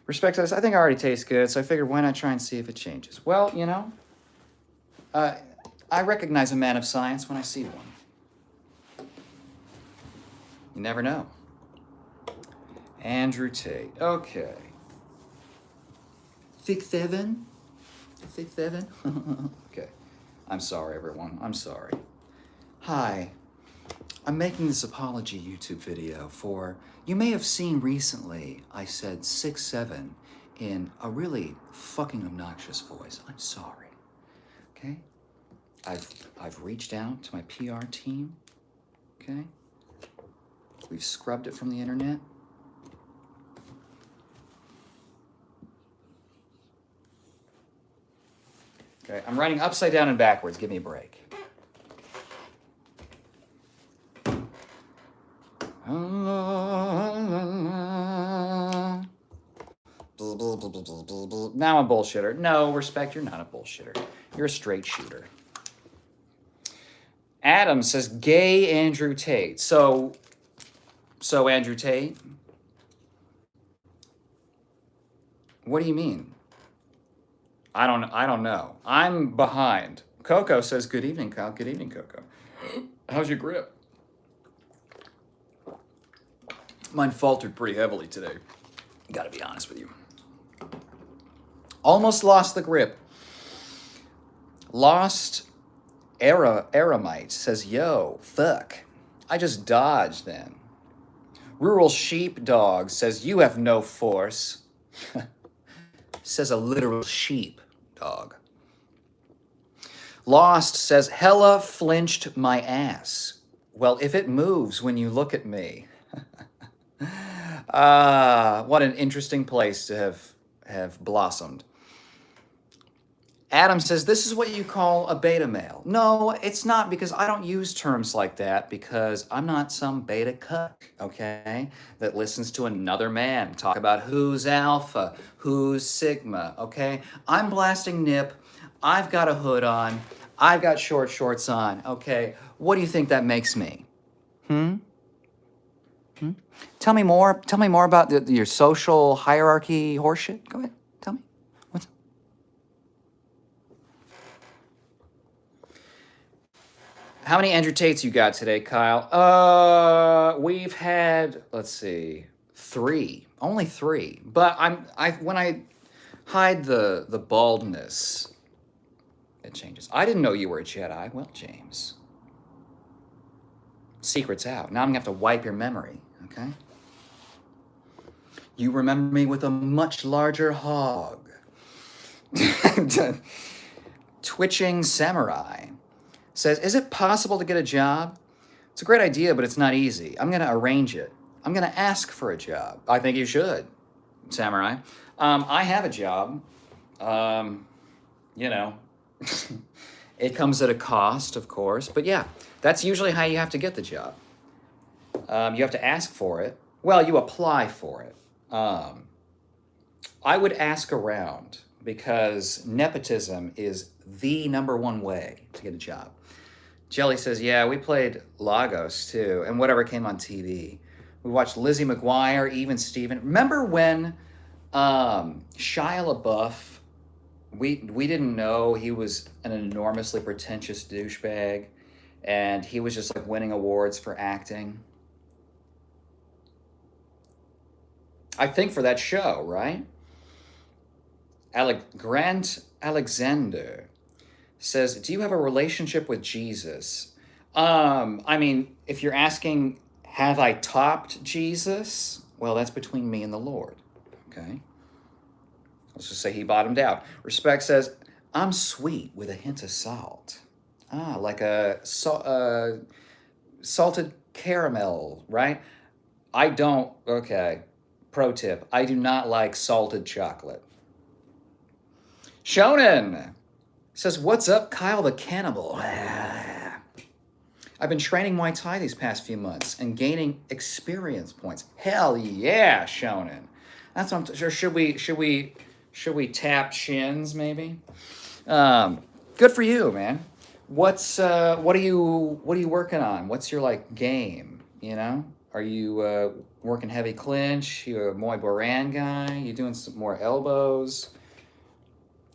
Respect says, I think it already tastes good, so I figured why not try and see if it changes. Well, I recognize a man of science when I see one. You never know. Andrew Tate. Okay. 6'7"? 6'7"? Okay. I'm sorry, everyone. I'm sorry. Hi. I'm making this apology YouTube video for, you may have seen recently I said 6'7" in a really fucking obnoxious voice. I'm sorry. Okay? I've reached out to my PR team. Okay? We've scrubbed it from the internet. Okay, I'm writing upside down and backwards. Give me a break. Now I'm a bullshitter. No, Respect, you're not a bullshitter. You're a straight shooter. Adam says, gay Andrew Tate. So Andrew Tate? What do you mean? I don't know. I'm behind. Coco says, good evening, Kyle. Good evening, Coco. How's your grip? Mine faltered pretty heavily today. Gotta be honest with you. Almost lost the grip. Lost Aramite says, yo, fuck. I just dodged then. Rural Sheepdog says, you have no force. Says a literal sheep dog. Lost says, hella flinched my ass. Well, if it moves when you look at me. What an interesting place to have blossomed. Adam says, this is what you call a beta male. No, it's not, because I don't use terms like that because I'm not some beta cuck, okay, that listens to another man talk about who's alpha, who's sigma, okay? I'm blasting nip. I've got a hood on. I've got short shorts on, okay? What do you think that makes me? Tell me more about your social hierarchy horseshit. Go ahead, tell me. What's How many Andrew Tates you got today, Kyle? We've had, let's see, 3. Only 3. But when I hide the baldness, it changes. I didn't know you were a Jedi. Well, James, secret's out. Now I'm gonna have to wipe your memory. Okay. You remember me with a much larger hog. Twitching Samurai says, is it possible to get a job? It's a great idea, but it's not easy. I'm going to arrange it. I'm going to ask for a job. I think you should, Samurai. I have a job. You know, it comes at a cost, of course. But yeah, that's usually how you have to get the job. You have to ask for it. Well, you apply for it. I would ask around because nepotism is the #1 way to get a job. Jelly says, yeah, we played Lagos too, and whatever came on TV. We watched Lizzie McGuire, Even Steven. Remember when Shia LaBeouf, we didn't know he was an enormously pretentious douchebag, and he was just like winning awards for acting? I think for that show, right? Grant Alexander says, do you have a relationship with Jesus? I mean, if you're asking, have I topped Jesus? Well, that's between me and the Lord, okay? Let's just say he bottomed out. Respect says, I'm sweet with a hint of salt. Like a salted caramel, right? I don't, okay, pro tip, I do not like salted chocolate. Shonen says, what's up, Kyle the Cannibal? I've been training Muay Thai these past few months and gaining experience points. Hell yeah, Shonen. That's what I'm sure. Should we tap shins maybe? Good for you, man. What are you working on? What's your like game? You know, are you working heavy clinch? You a Muay Boran guy? You doing some more elbows?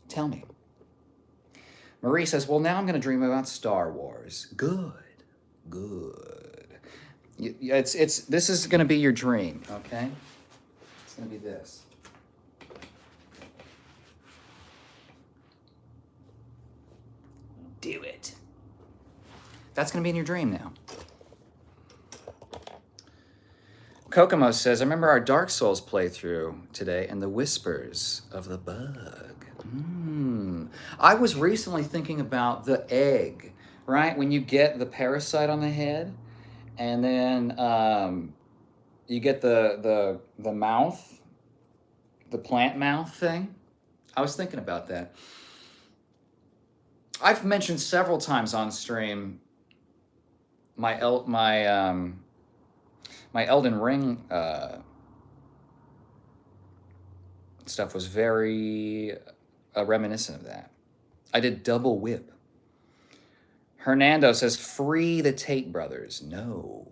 Tell me. Marie says, well, now I'm going to dream about Star Wars. Good. This is going to be your dream, okay? It's going to be this. Do it. That's going to be in your dream now. Kokomo says, I remember our Dark Souls playthrough today and the whispers of the bug. I was recently thinking about the egg, right? When you get the parasite on the head, and then you get the mouth, the plant mouth thing. I was thinking about that. I've mentioned several times on stream my Elden Ring stuff was very reminiscent of that. I did double whip. Hernando says, free the Tate brothers. No.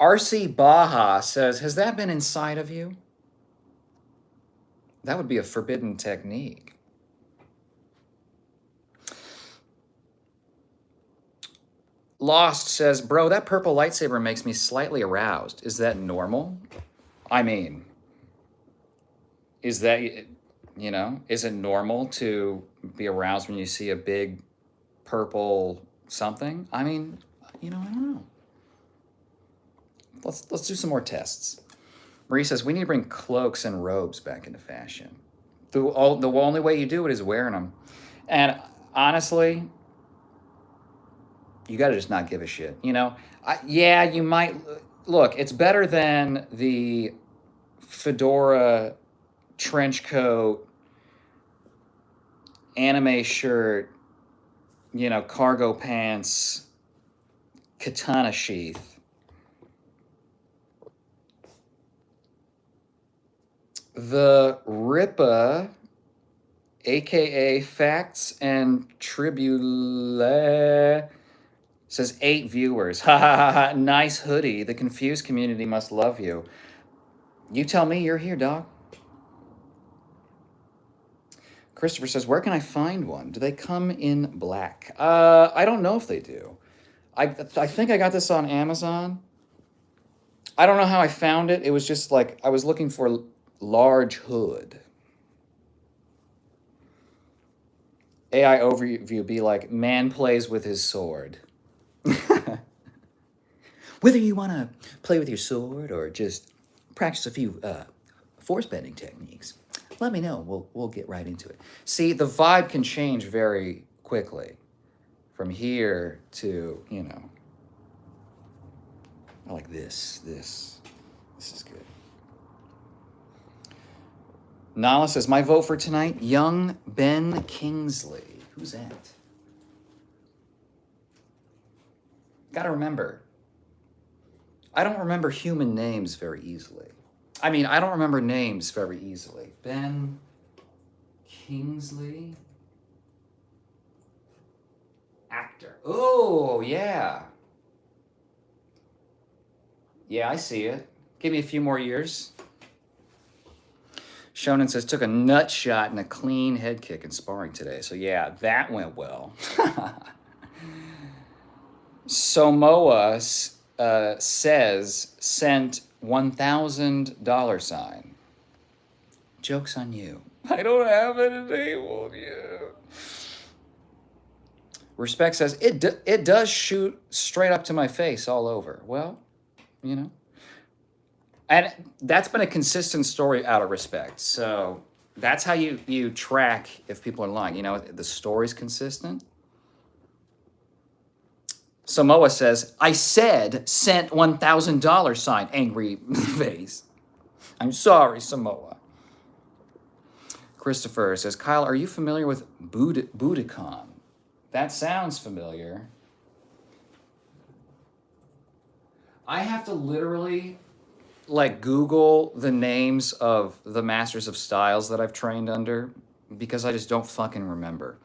RC Baja says, has that been inside of you? That would be a forbidden technique. Lost says, bro, that purple lightsaber makes me slightly aroused. Is that normal? I mean, is that, you know, is it normal to be aroused when you see a big purple something? I mean, you know, I don't know. Let's do some more tests. Marie says, we need to bring cloaks and robes back into fashion. The only way you do it is wearing them. And honestly, you got to just not give a shit. You know, yeah, you might look. It's better than the fedora, trench coat, anime shirt, you know, cargo pants, katana sheath. The Ripa, aka Facts and Tribule, says 8 viewers. Ha ha ha ha. Nice hoodie. The confused community must love you. You tell me, you're here, dog. Christopher says, where can I find one? Do they come in black? I don't know if they do. I think I got this on Amazon. I don't know how I found it. It was just like I was looking for large hood. AI overview be like, man plays with his sword. Whether you want to play with your sword or just practice a few force bending techniques, let me know. We'll get right into it. See, the vibe can change very quickly from here to, I like this. This is good. Nala says, my vote for tonight, young Ben Kingsley. Who's that? Gotta remember, I don't remember human names very easily. I don't remember names very easily. Ben Kingsley. Actor. Oh, yeah. Yeah, I see it. Give me a few more years. Shonen says, took a nut shot and a clean head kick in sparring today. So yeah, that went well. Samoa says, sent $1,000 sign. Joke's on you. I don't have it enabled yet. Respect says, it does shoot straight up to my face all over. Well, and that's been a consistent story out of Respect. So that's how you track if people are lying. The story's consistent. Samoa says, I said sent $1,000 sign, angry face. I'm sorry, Samoa. Christopher says, Kyle, are you familiar with Budokan? That sounds familiar. I have to literally Google the names of the masters of styles that I've trained under because I just don't fucking remember.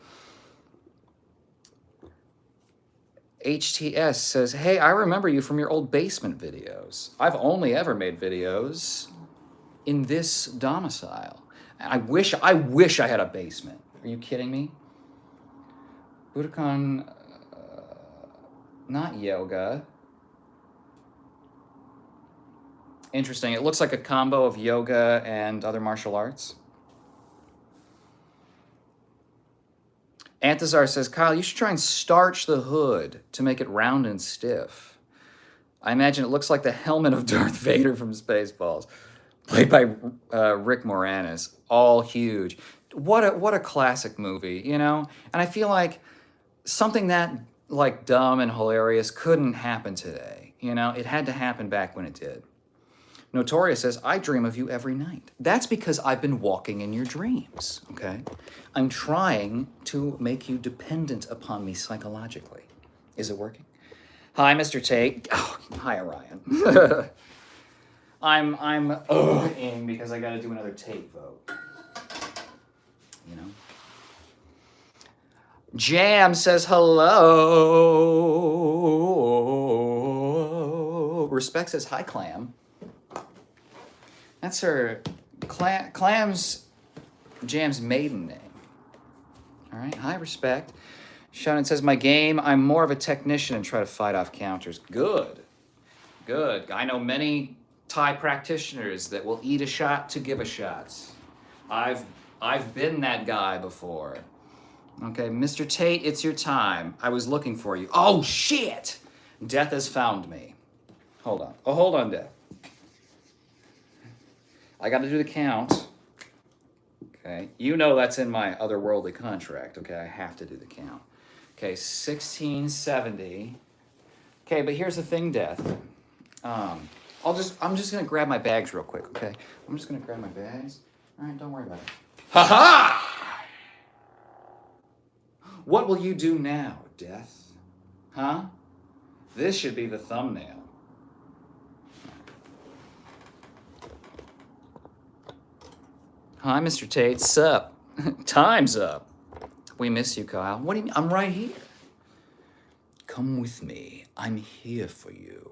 HTS says, hey, I remember you from your old basement videos. I've only ever made videos in this domicile. I wish I had a basement. Are you kidding me? Budokan, not yoga. Interesting. It looks like a combo of yoga and other martial arts. Anthazar says, Kyle, you should try and starch the hood to make it round and stiff. I imagine it looks like the helmet of Darth Vader from Spaceballs, played by Rick Moranis, all huge. What a classic movie, And I feel like something that dumb and hilarious couldn't happen today. It had to happen back when it did. Notorious says, I dream of you every night. That's because I've been walking in your dreams, okay? I'm trying to make you dependent upon me psychologically. Is it working? Hi, Mr. Tate. Oh, hi, Orion. I'm in because I got to do another Tate vote. Jam says hello. Respect says hi, Clam. That's her, Clam's, Jam's maiden name. All right, hi, Respect. Shannon says, my game, I'm more of a technician and try to fight off counters. Good. I know many Thai practitioners that will eat a shot to give a shot. I've been that guy before. Okay, Mr. Tate, it's your time. I was looking for you. Oh, shit! Death has found me. Hold on. Oh, hold on, Death. I got to do the count. Okay, that's in my otherworldly contract. Okay, I have to do the count. Okay, 1670. Okay, but here's the thing, Death. I'm just gonna grab my bags real quick. Okay, I'm just gonna grab my bags. All right, don't worry about it. Ha ha! What will you do now, Death? Huh? This should be the thumbnail. Hi, Mr. Tate. Sup? Time's up. We miss you, Kyle. What do you mean? I'm right here. Come with me. I'm here for you.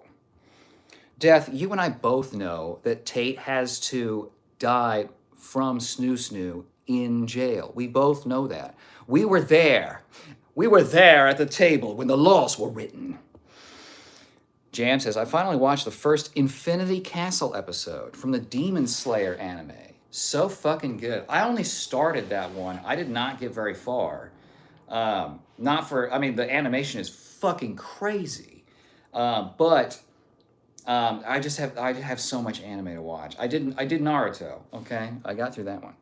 Death, you and I both know that Tate has to die from Snoo Snoo in jail. We both know that. We were there. We were there at the table when the laws were written. Jam says, I finally watched the first Infinity Castle episode from the Demon Slayer anime. So fucking good. I only started that one. I did not get very far. Not for, I mean, the animation is fucking crazy. But I have so much anime to watch. I did Naruto, okay? I got through that one.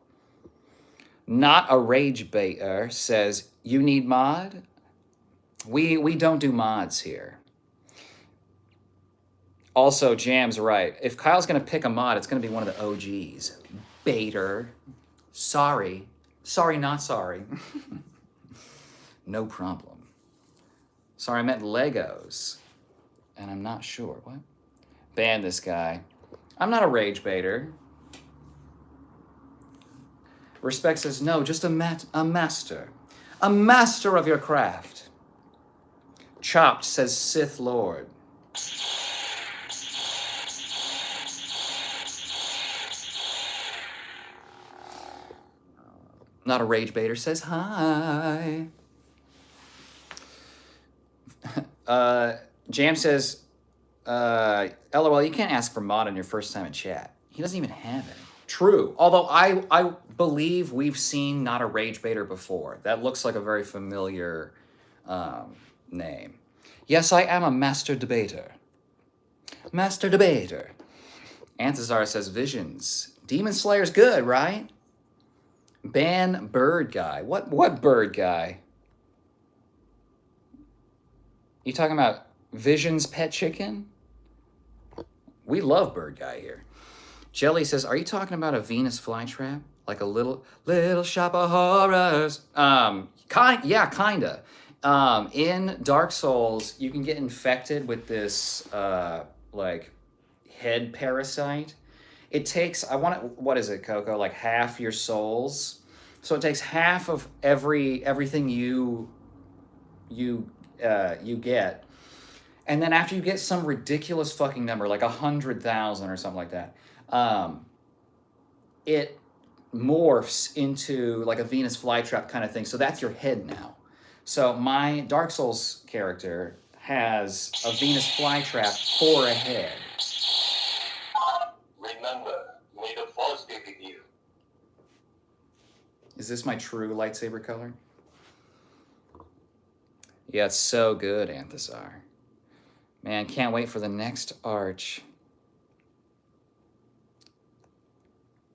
Not a Rage Baiter says, you need mod? We don't do mods here. Also, Jam's right. If Kyle's going to pick a mod, it's going to be one of the OGs. Baiter. Sorry. Sorry, not sorry. No problem. Sorry, I meant Legos. And I'm not sure. What? Ban this guy. I'm not a rage baiter. Respect says, no, just a master. A master of your craft. Chopped says, Sith Lord. Not a rage baiter says, hi. Jam says, LOL, you can't ask for mod on your first time in chat. He doesn't even have it. True. Although I believe we've seen Not a Rage Baiter before. That looks like a very familiar name. Yes, I am a master debater. Master debater. Anthazar says, Visions. Demon Slayer's good, right? Ban Bird Guy. What Bird Guy? You talking about Vision's pet chicken? We love Bird Guy here. Jelly says, are you talking about a Venus flytrap? Like a little shop of horrors? Yeah, kinda. In Dark Souls, you can get infected with this like head parasite. It takes, what is it, Coco? Like half your souls. So it takes half of everything you get. And then after you get some ridiculous fucking number, like 100,000 or something like that, it morphs into like a Venus flytrap kind of thing. So that's your head now. So my Dark Souls character has a Venus flytrap for a head. Remember, may the force be with you. Is this my true lightsaber color? Yeah, it's so good, Anthazar. Man, can't wait for the next arch.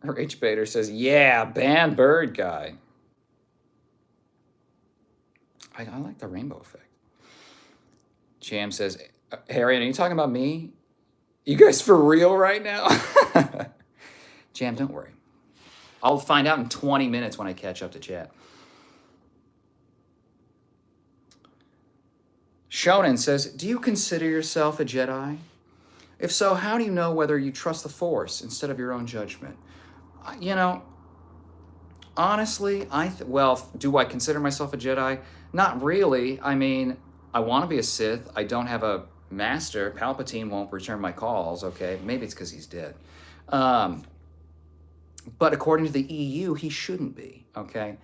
Rich Bader says, yeah, ban Bird Guy. I like the rainbow effect. Jam says, Harry, are you talking about me? You guys for real right now? Jam, don't worry. I'll find out in 20 minutes when I catch up to chat. Shonen says, do you consider yourself a Jedi? If so, how do you know whether you trust the Force instead of your own judgment? You know, honestly, do I consider myself a Jedi? Not really. I mean, I want to be a Sith. I don't have a master. Palpatine won't return my calls, okay? Maybe it's because he's dead. But according to the EU, he shouldn't be, okay?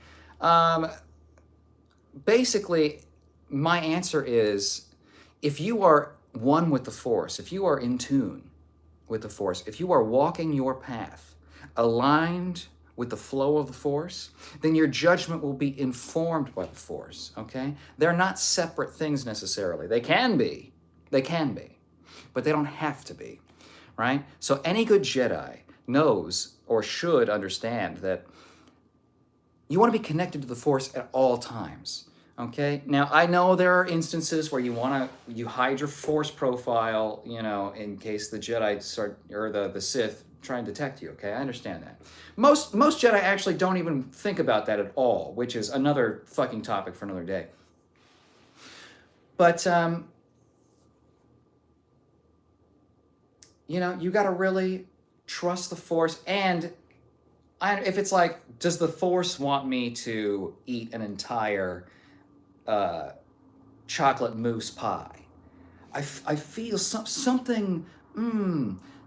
Basically, my answer is, if you are one with the Force, if you are in tune with the Force, if you are walking your path, aligned with the flow of the Force, then your judgment will be informed by the Force, okay? They're not separate things necessarily. They can be, but they don't have to be, right? So any good Jedi knows or should understand that you want to be connected to the Force at all times, okay? Now, I know there are instances where you hide your Force profile, you know, in case the Jedi or the Sith try and detect you, okay? I understand that. Most Jedi actually don't even think about that at all, which is another fucking topic for another day. But, you know, you got to really trust the Force. And if it's like, does the Force want me to eat an entire chocolate mousse pie? I feel something,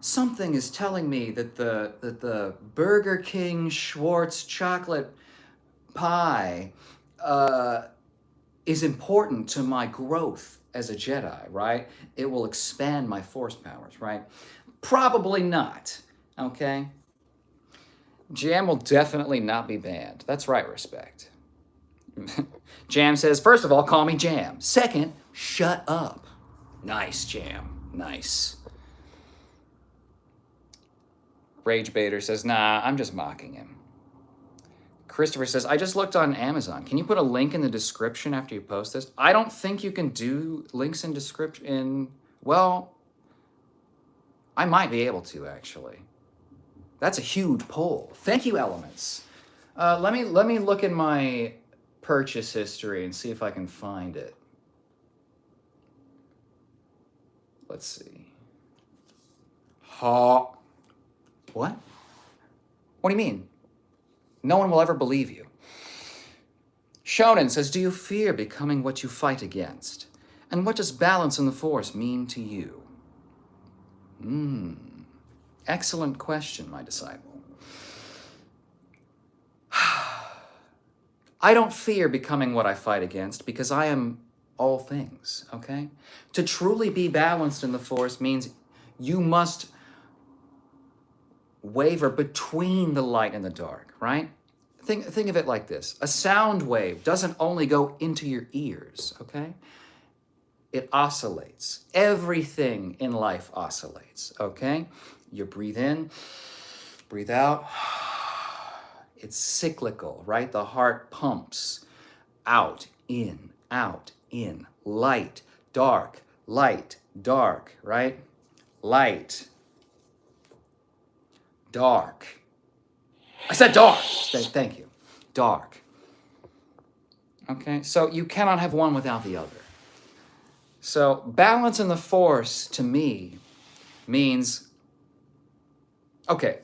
Something is telling me that the Burger King Schwartz chocolate pie is important to my growth as a Jedi, right? It will expand my force powers, right? Probably not, okay? Jam will definitely not be banned. That's right, respect. Jam says, first of all, call me Jam. Second, shut up. Nice, Jam. Nice. Rage Baiter says, nah, I'm just mocking him. Christopher says, I just looked on Amazon. Can you put a link in the description after you post this? I don't think you can do links in description. Well, I might be able to, actually. That's a huge poll. Thank you, Elements. Let me look in my purchase history and see if I can find it. Let's see. What? What do you mean? No one will ever believe you. Shonen says, do you fear becoming what you fight against? And what does balance in the Force mean to you? Excellent question, my disciple. I don't fear becoming what I fight against because I am all things, okay? To truly be balanced in the Force means you must waver between the light and the dark, right? Think of it like this. A sound wave doesn't only go into your ears, okay? It oscillates. Everything in life oscillates, okay? You breathe in, breathe out. It's cyclical, right? The heart pumps out, in, light, dark, right? Light, dark. I said dark. Thank you. Dark. Okay, so you cannot have one without the other. So balance in the Force, to me, means, okay,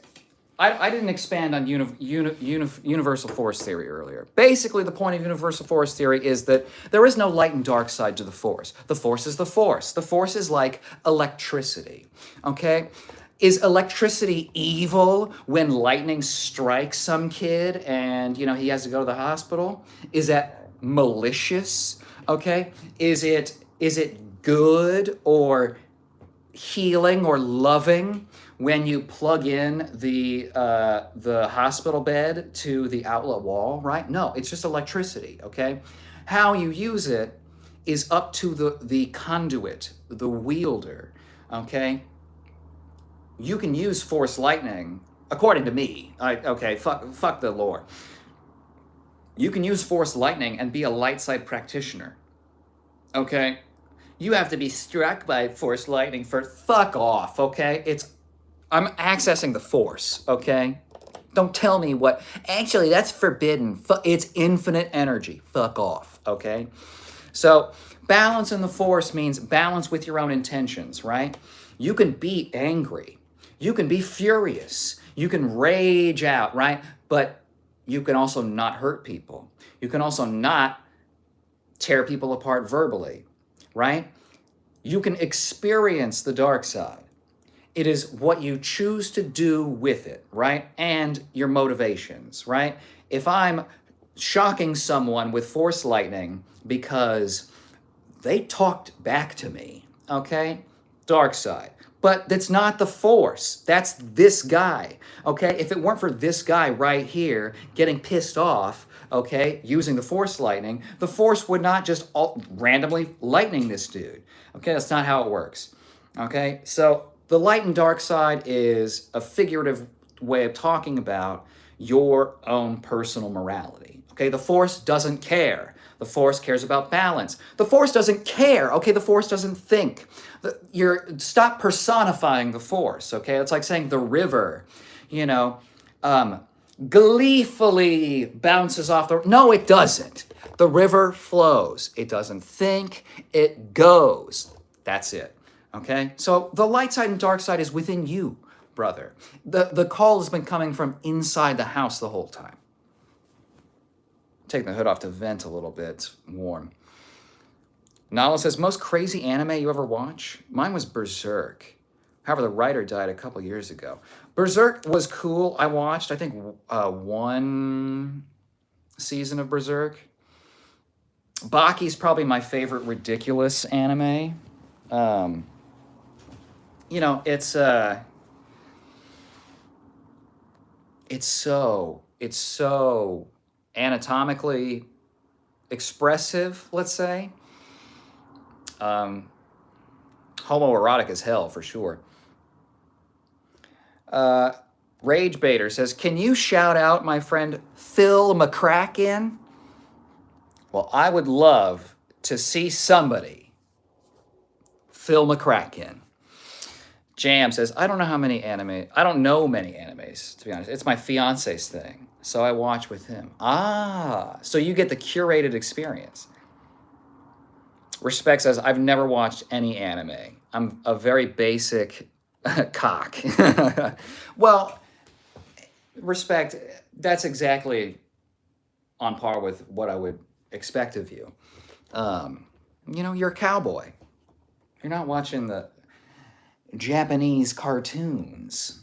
I didn't expand on universal force theory earlier. Basically, the point of universal force theory is that there is no light and dark side to the Force. The Force is the Force. The Force is like electricity, okay? Is electricity evil when lightning strikes some kid and, he has to go to the hospital? Is that malicious, okay? Is it good or healing or loving when you plug in the hospital bed to the outlet wall, right? No, it's just electricity, okay? How you use it is up to the conduit, the wielder, okay? You can use force lightning, according to me. Fuck the lore. You can use force lightning and be a light side practitioner, okay? You have to be struck by force lightning first. Fuck off, okay? I'm accessing the Force, okay? Don't tell me what. Actually, that's forbidden. It's infinite energy. Fuck off, okay? So, balance in the Force means balance with your own intentions, right? You can be angry. You can be furious. You can rage out, right? But you can also not hurt people. You can also not tear people apart verbally, right? You can experience the dark side. It is what you choose to do with it, right? And your motivations, right? If I'm shocking someone with force lightning because they talked back to me, okay? Dark side. But that's not the Force. That's this guy, okay? If it weren't for this guy right here getting pissed off, okay, using the force lightning, the Force would not just randomly lightning this dude. Okay, that's not how it works. Okay, so the light and dark side is a figurative way of talking about your own personal morality. Okay, the Force doesn't care. The Force cares about balance. The Force doesn't care. Okay, the Force doesn't think. Stop personifying the Force. Okay, it's like saying the river, gleefully bounces off the. No, it doesn't. The river flows. It doesn't think. It goes. That's it. Okay, so the light side and dark side is within you, brother. The call has been coming from inside the house the whole time. Taking the hood off to vent a little bit. It's warm. Nala says, most crazy anime you ever watch? Mine was Berserk. However, the writer died a couple years ago. Berserk was cool. I watched, I think, one season of Berserk. Baki's probably my favorite ridiculous anime. Um, you know, it's so anatomically expressive, let's say. Um, homoerotic as hell for sure. Uh, Rage Baiter says, "Can you shout out my friend Phil McCracken?" Well, I would love to see somebody. Phil McCracken. Jam says, "I don't know how many anime. I don't know many animes, to be honest. It's my fiance's thing, so I watch with him." Ah, so you get the curated experience. Respect says, "I've never watched any anime. I'm a very basic cock." Well, Respect, that's exactly on par with what I would expect of you. You're a cowboy. You're not watching the Japanese cartoons.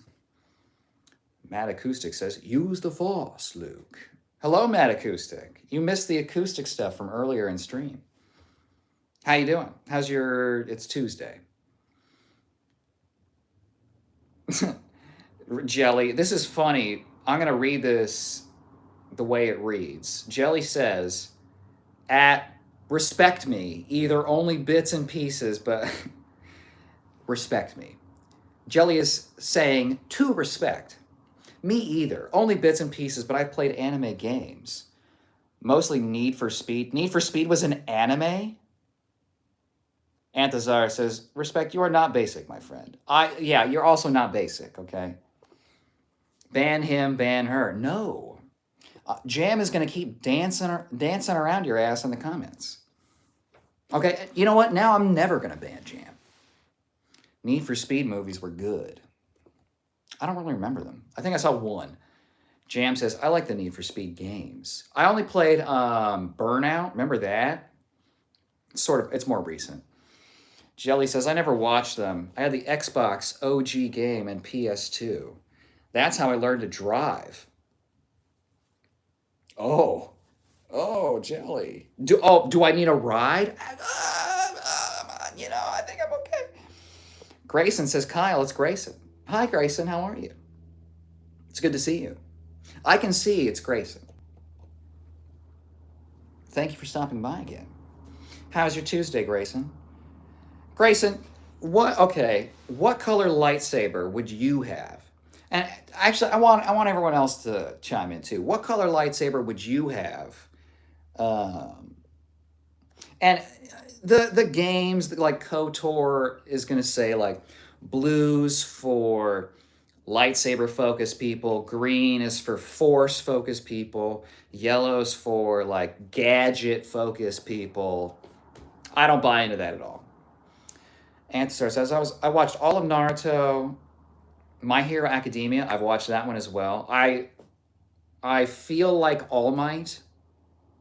Matt Acoustic says, "Use the Force, Luke." Hello, Matt Acoustic. You missed the acoustic stuff from earlier in stream. How you doing? It's Tuesday. Jelly, this is funny. I'm going to read this the way it reads. Jelly says, "At respect me, either only bits and pieces, but respect me." Jelly is saying, "To respect. Me either. Only bits and pieces, but I've played anime games. Mostly Need for Speed." Need for Speed was an anime? Anthazar says, "Respect, you are not basic, my friend." Yeah, you're also not basic, okay? Ban him, ban her. No. Jam is going to keep dancing around your ass in the comments. Okay, you know what? Now I'm never going to ban Jam. Need for Speed movies were good. I don't really remember them. I think I saw one. Jam says, "I like the Need for Speed games. I only played Burnout. Remember that? It's more recent." Jelly says, "I never watched them. I had the Xbox OG game and PS2. That's how I learned to drive." Oh, Jelly. Do I need a ride? I think I'm okay. Grayson says, "Kyle, it's Grayson." Hi, Grayson. How are you? It's good to see you. I can see it's Grayson. Thank you for stopping by again. How's your Tuesday, Grayson? Grayson, what color lightsaber would you have? And actually, I want everyone else to chime in too. What color lightsaber would you have? And the games like KOTOR is going to say like blues for lightsaber focused people, green is for force focused people, yellow's for like gadget focused people. I don't buy into that at all. Antistar says, I watched all of Naruto, My Hero Academia. I've watched that one as well. I feel like All Might,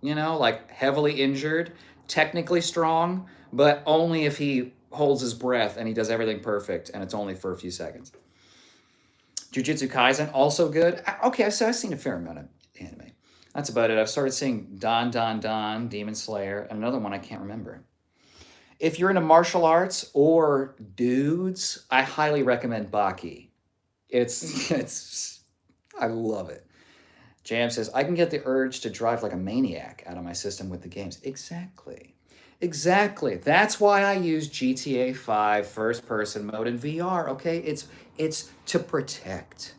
like heavily injured, technically strong, but only if he holds his breath and he does everything perfect, and it's only for a few seconds. Jujutsu Kaisen, also good. Okay, so I've seen a fair amount of anime. That's about it. I've started seeing Don, Demon Slayer, and another one I can't remember. If you're into martial arts or dudes, I highly recommend Baki. I love it. Jam says, "I can get the urge to drive like a maniac out of my system with the games." Exactly. That's why I use GTA 5 first person mode in VR, okay? It's to protect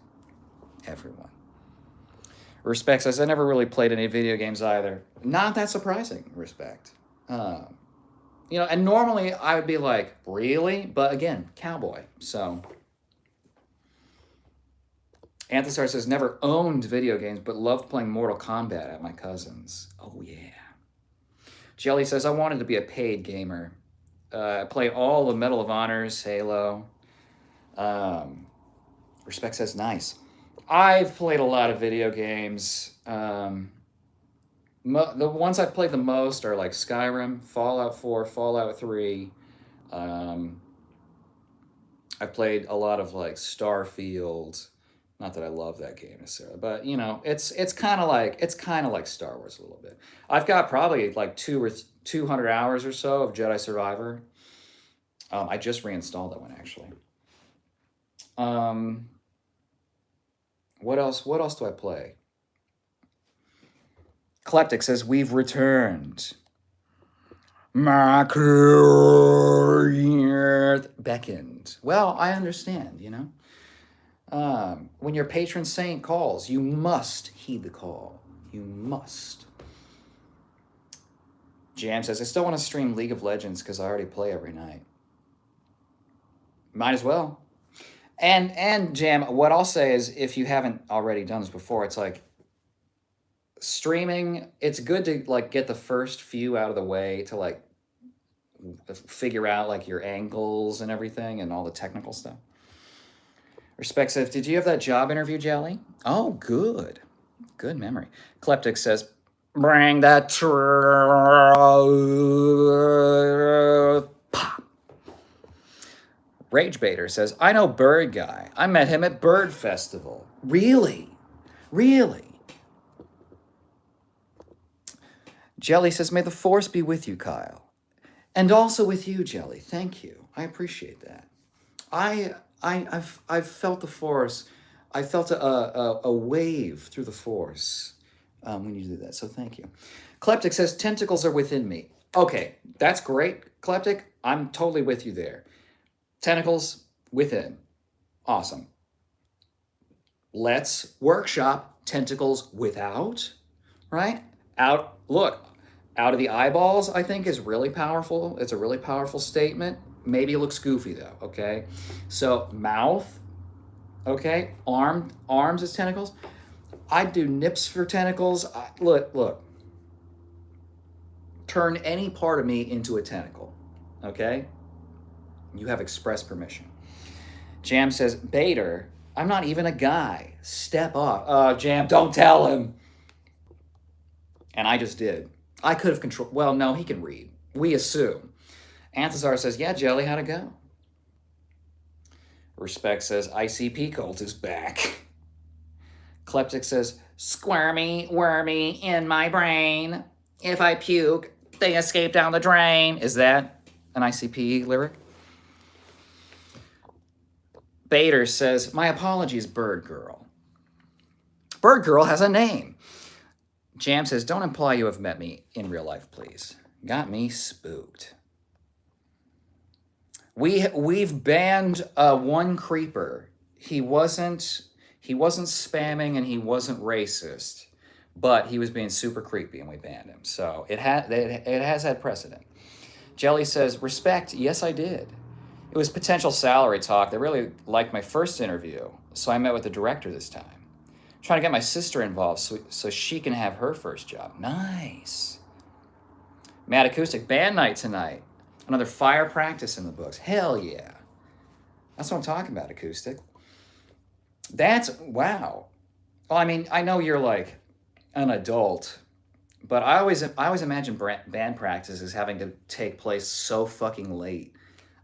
everyone. Respect says, "I never really played any video games either." Not that surprising, Respect. And normally I would be like, really? But again, cowboy. So Anthasar says, "Never owned video games, but loved playing Mortal Kombat at my cousin's." Oh, yeah. Jelly says, "I wanted to be a paid gamer. I played all the Medal of Honors, Halo." Respect says, "Nice. I've played a lot of video games. The ones I've played the most are like Skyrim, Fallout 4, Fallout 3. I've played a lot of like Starfield. Not that I love that game necessarily, but you know, it's kind of like Star Wars a little bit. I've got probably like 200 hours or so of Jedi Survivor. I just reinstalled that one actually. Um, what else? What else do I play? Kleptic says we've returned. My career beckoned. Well, I understand. You know. When your patron saint calls, you must heed the call. You must. Jam says, I still want to stream League of Legends because I already play every night. Might as well. And Jam, what I'll say is if you haven't already done this before, it's like streaming, it's good to like get the first few out of the way to like figure out like your angles and everything and all the technical stuff. Respect says, did you have that job interview, Jelly? Oh, good. Good memory. Kleptic says, bring that truth. Pop. Rage Baiter says, I know Bird Guy. I met him at Bird Festival. Really? Really? Jelly says, may the force be with you, Kyle. And also with you, Jelly. Thank you. I appreciate that. I've felt the force. I felt a wave through the force when you did that. So thank you. Kleptic says tentacles are within me. Okay, that's great, Kleptic. I'm totally with you there. Tentacles within. Awesome. Let's workshop tentacles without, right? Out, look, out of the eyeballs, I think is really powerful. It's a really powerful statement. Maybe it looks goofy though, okay? So mouth, okay? Arms as tentacles. I'd do nips for tentacles. Look. Turn any part of me into a tentacle, okay? You have express permission. Jam says, Bader, I'm not even a guy. Step off. Oh, Jam, don't tell him. And I just did. I could have controlled. Well, no, he can read. We assume. Anthazar says, yeah, Jelly, how'd it go? Respect says, ICP cult is back. Kleptic says, squirmy, wormy in my brain. If I puke, they escape down the drain. Is that an ICP lyric? Bader says, my apologies, Bird Girl. Bird Girl has a name. Jam says, don't imply you have met me in real life, please. Got me spooked. We've banned one creeper. He wasn't spamming and he wasn't racist, but he was being super creepy and we banned him. So it has had precedent. Jelly says, respect, yes I did. It was potential salary talk. They really liked my first interview, so I met with the director this time. I'm trying to get my sister involved so she can have her first job. Nice. Mad Acoustic, band night tonight. Another fire practice in the books. Hell yeah. That's what I'm talking about, Acoustic. That's, wow. Well, I mean, I know you're like an adult, but I always imagine band practice as having to take place so fucking late.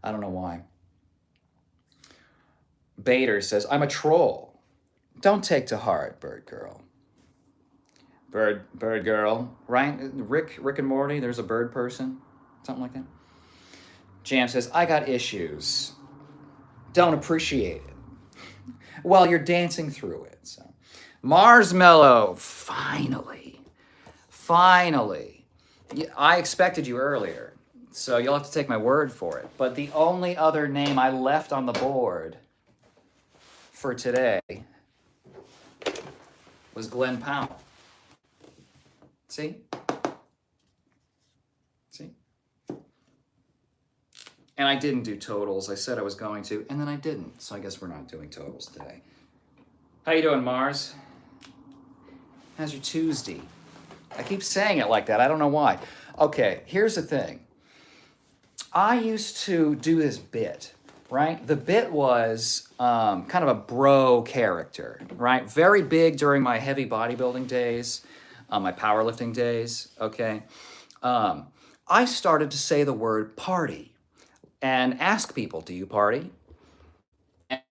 I don't know why. Bader says, I'm a troll. Don't take to heart, Bird Girl. Bird Girl, right? Rick and Morty, there's a bird person. Something like that. Jam says, I got issues. Don't appreciate it. Well, you're dancing through it. So, Marsmellow, finally. I expected you earlier, so you'll have to take my word for it. But the only other name I left on the board for today was Glenn Powell. See? And I didn't do totals. I said I was going to, and then I didn't. So I guess we're not doing totals today. How you doing, Mars? How's your Tuesday? I keep saying it like that. I don't know why. Okay, here's the thing. I used to do this bit, right? The bit was kind of a bro character, right? Very big during my heavy bodybuilding days, my powerlifting days, okay? I started to say the word party and ask people, do you party?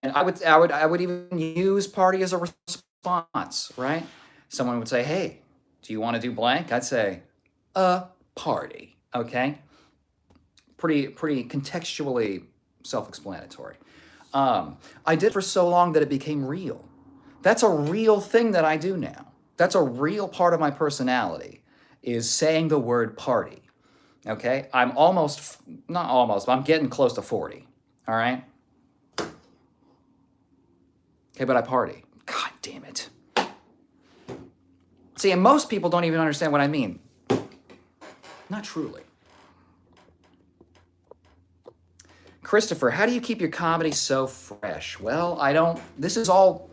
I would even use party as a response, right? Someone would say, "Hey, do you want to do blank?" I'd say, "A party." Okay, pretty contextually self-explanatory. I did it for so long that it became real. That's a real thing that I do now. That's a real part of my personality, is saying the word party. Okay, I'm almost, not almost, but I'm getting close to 40. All right. Okay, but I party. God damn it. See, and most people don't even understand what I mean. Not truly. Christopher, how do you keep your comedy so fresh? Well, I don't, this is all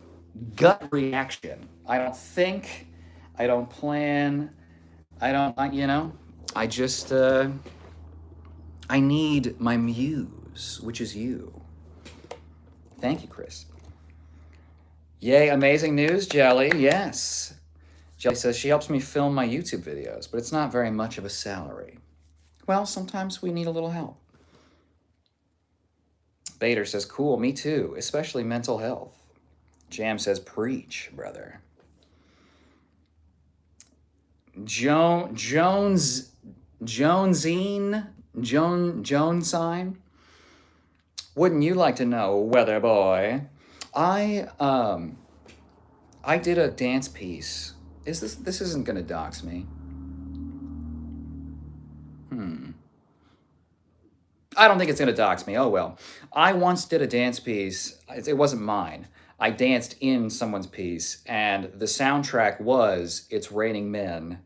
gut reaction. I don't think, I don't plan, I don't, I just, I need my muse, which is you. Thank you, Chris. Yay, amazing news, Jelly. Yes. Jelly says she helps me film my YouTube videos, but it's not very much of a salary. Well, sometimes we need a little help. Bader says, cool, me too, especially mental health. Jam says, preach, brother. Jonesine, Jonesine. Wouldn't you like to know, weather boy? I did a dance piece. This isn't gonna dox me? I don't think it's gonna dox me. Oh well. I once did a dance piece. It wasn't mine. I danced in someone's piece, and the soundtrack was "It's Raining Men,"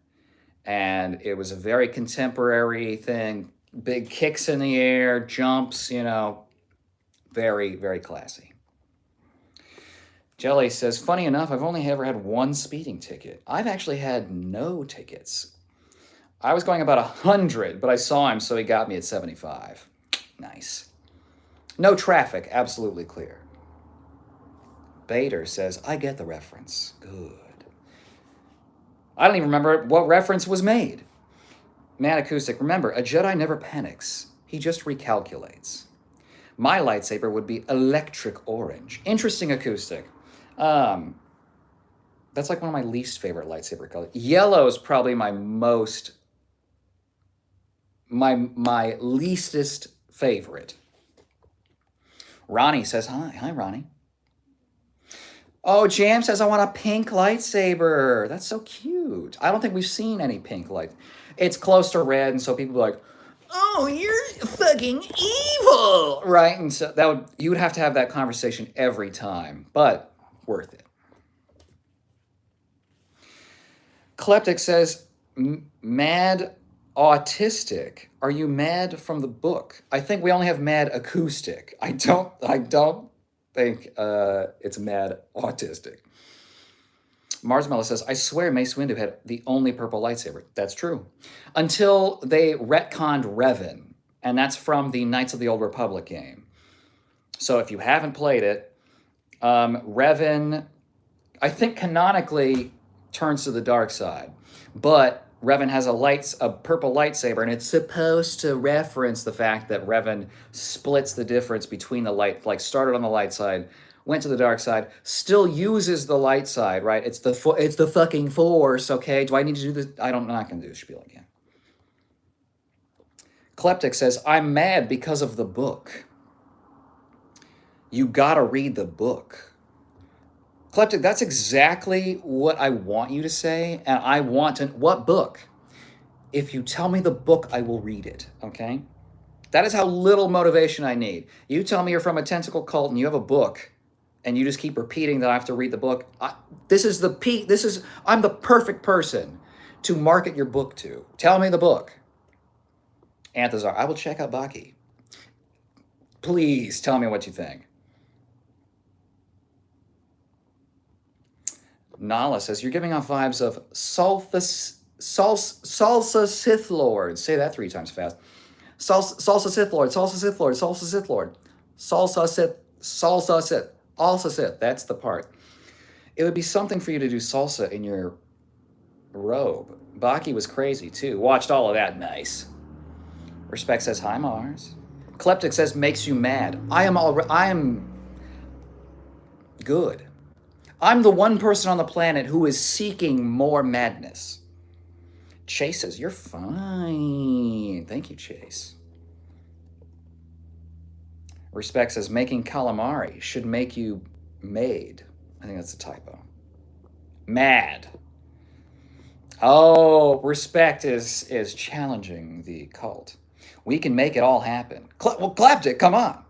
and it was a very contemporary thing. Big kicks in the air, jumps. Very, very classy. Jelly says, funny enough, I've only ever had one speeding ticket. I've actually had no tickets. I was going about 100, but I saw him, so he got me at 75. Nice. No traffic, absolutely clear. Bader says, I get the reference. Good. I don't even remember what reference was made. Man Acoustic, remember, a Jedi never panics. He just recalculates. My lightsaber would be electric orange. Interesting, Acoustic. That's like one of my least favorite lightsaber colors. Yellow is probably my leastest favorite. Ronnie says hi. Hi, Ronnie. Oh, Jam says I want a pink lightsaber. That's so cute. I don't think we've seen any pink light. It's close to red, and so people are like, oh, you're fucking evil, right? And so you would have to have that conversation every time, but worth it. Kleptic says, mad autistic. Are you mad from the book? I think we only have mad acoustic. I don't think it's mad autistic. Marsmello says, I swear Mace Windu had the only purple lightsaber. That's true. Until they retconned Revan, and that's from the Knights of the Old Republic game. So if you haven't played it, Revan, I think canonically turns to the dark side, but Revan has a purple lightsaber, and it's supposed to reference the fact that Revan splits the difference between the light, like started on the light side, went to the dark side, still uses the light side, right? It's the fucking Force, okay? Do I need to do this? I'm not going to do the spiel again. Kleptic says, I'm mad because of the book. You gotta read the book. Kleptic, that's exactly what I want you to say, and I want to, what book? If you tell me the book, I will read it, okay? That is how little motivation I need. You tell me you're from a tentacle cult and you have a book, and you just keep repeating that I have to read the book. I'm the perfect person to market your book to. Tell me the book. Anthazar, I will check out Baki. Please tell me what you think. Nala says, you're giving off vibes of salsa Sith Lord. Say that 3 times fast. Salsa Sith Lord, salsa Sith Lord, salsa Sith Lord. Salsa Sith, salsa Sith. That's the part. It would be something for you to do salsa in your robe. Baki was crazy too. Watched all of that. Nice. Respect says, hi, Mars. Kleptic says, makes you mad. I am Good. I'm the one person on the planet who is seeking more madness. Chase says, you're fine. Thank you, Chase. Respect says, making calamari should make you made. I think that's a typo. Mad. Oh, respect is challenging the cult. We can make it all happen. Well, clapped it. Come on.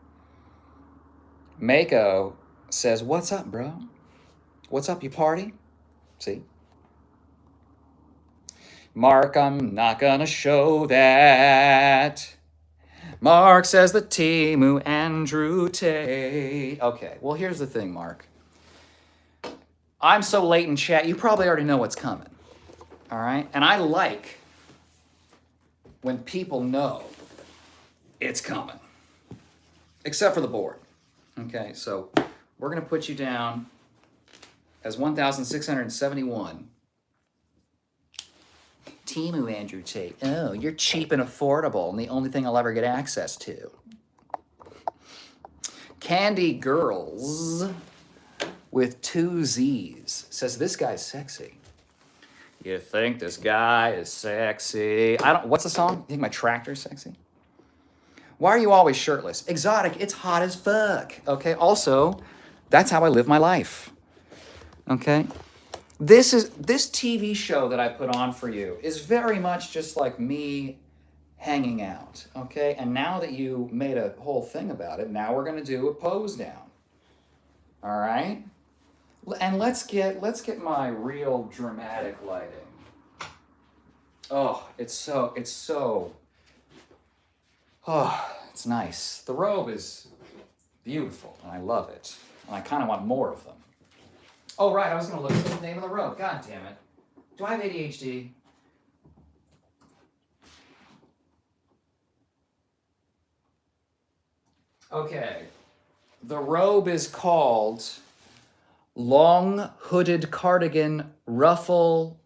Mako says, what's up, bro? What's up, you party? See? Mark, I'm not gonna show that. Mark says the Timu Andrew Tate. Okay, well, here's the thing, Mark. I'm so late in chat, you probably already know what's coming. All right? And I like when people know it's coming. Except for the board. Okay, so we're going to put you down as 1,671. Timu Andrew Tate. Oh, you're cheap and affordable, and the only thing I'll ever get access to. Candy Girls with 2 Z's says this guy's sexy. You think this guy is sexy? What's the song? You think my tractor's sexy? Why are you always shirtless? Exotic, it's hot as fuck. Okay, also, that's how I live my life. Okay? This TV show that I put on for you is very much just like me hanging out. Okay? And now that you made a whole thing about it, now we're gonna do a pose down. All right? And let's get my real dramatic lighting. Oh, it's nice. The robe is beautiful, and I love it. And I kind of want more of them. Oh, right, I was going to look at the name of the robe. God damn it. Do I have ADHD? Okay. The robe is called Long Hooded Cardigan Ruffle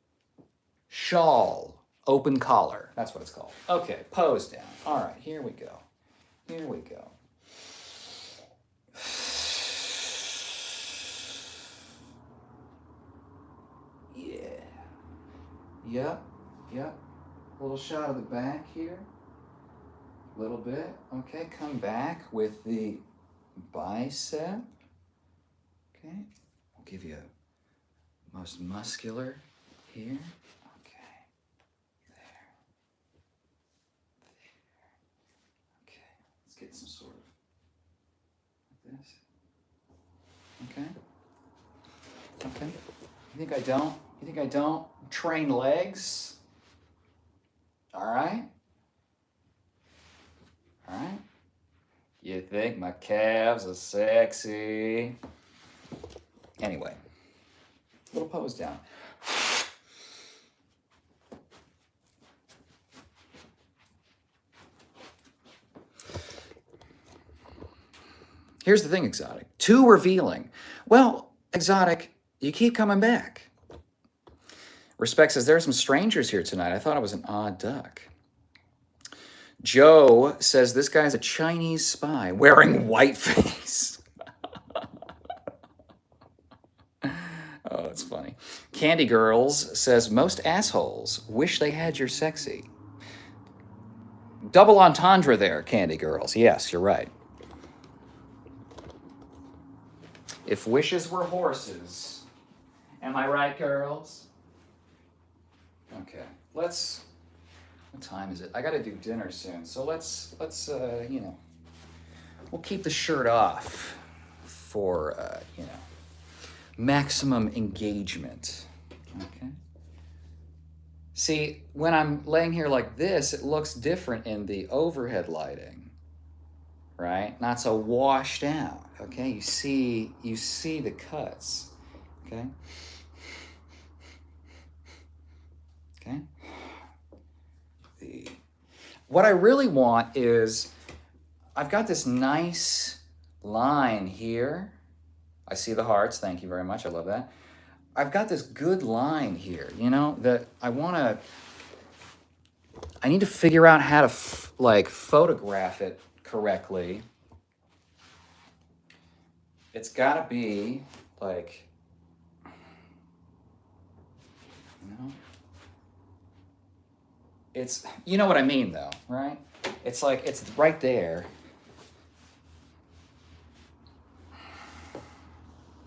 Shawl Open Collar. That's what it's called. Okay, pose down. All right, here we go. Here we go. Yeah. Yep. A little shot of the back here. A little bit. Okay, come back with the bicep. Okay, we'll give you most muscular here. Okay, there. Okay, let's get some sort of like this. Okay. You think I don't train legs? All right. You think my calves are sexy? Anyway, little pose down. Here's the thing, Exotic. Too revealing. Well, Exotic, you keep coming back. Respect says, there are some strangers here tonight. I thought it was an odd duck. Joe says, this guy's a Chinese spy wearing whiteface. Oh, that's funny. Candy Girls says, most assholes wish they had your sexy. Double entendre there, Candy Girls. Yes, you're right. If wishes were horses. Am I right, girls? Okay, what time is it? I gotta do dinner soon, so let's we'll keep the shirt off for, maximum engagement, okay? See, when I'm laying here like this, it looks different in the overhead lighting, right? Not so washed out, okay? You see the cuts, okay? Okay? What I really want is, I've got this nice line here. I see the hearts, thank you very much, I love that. I've got this good line here, that I need to figure out how to photograph it correctly. It's gotta be like, it's, you know what I mean though, right? It's like, it's right there.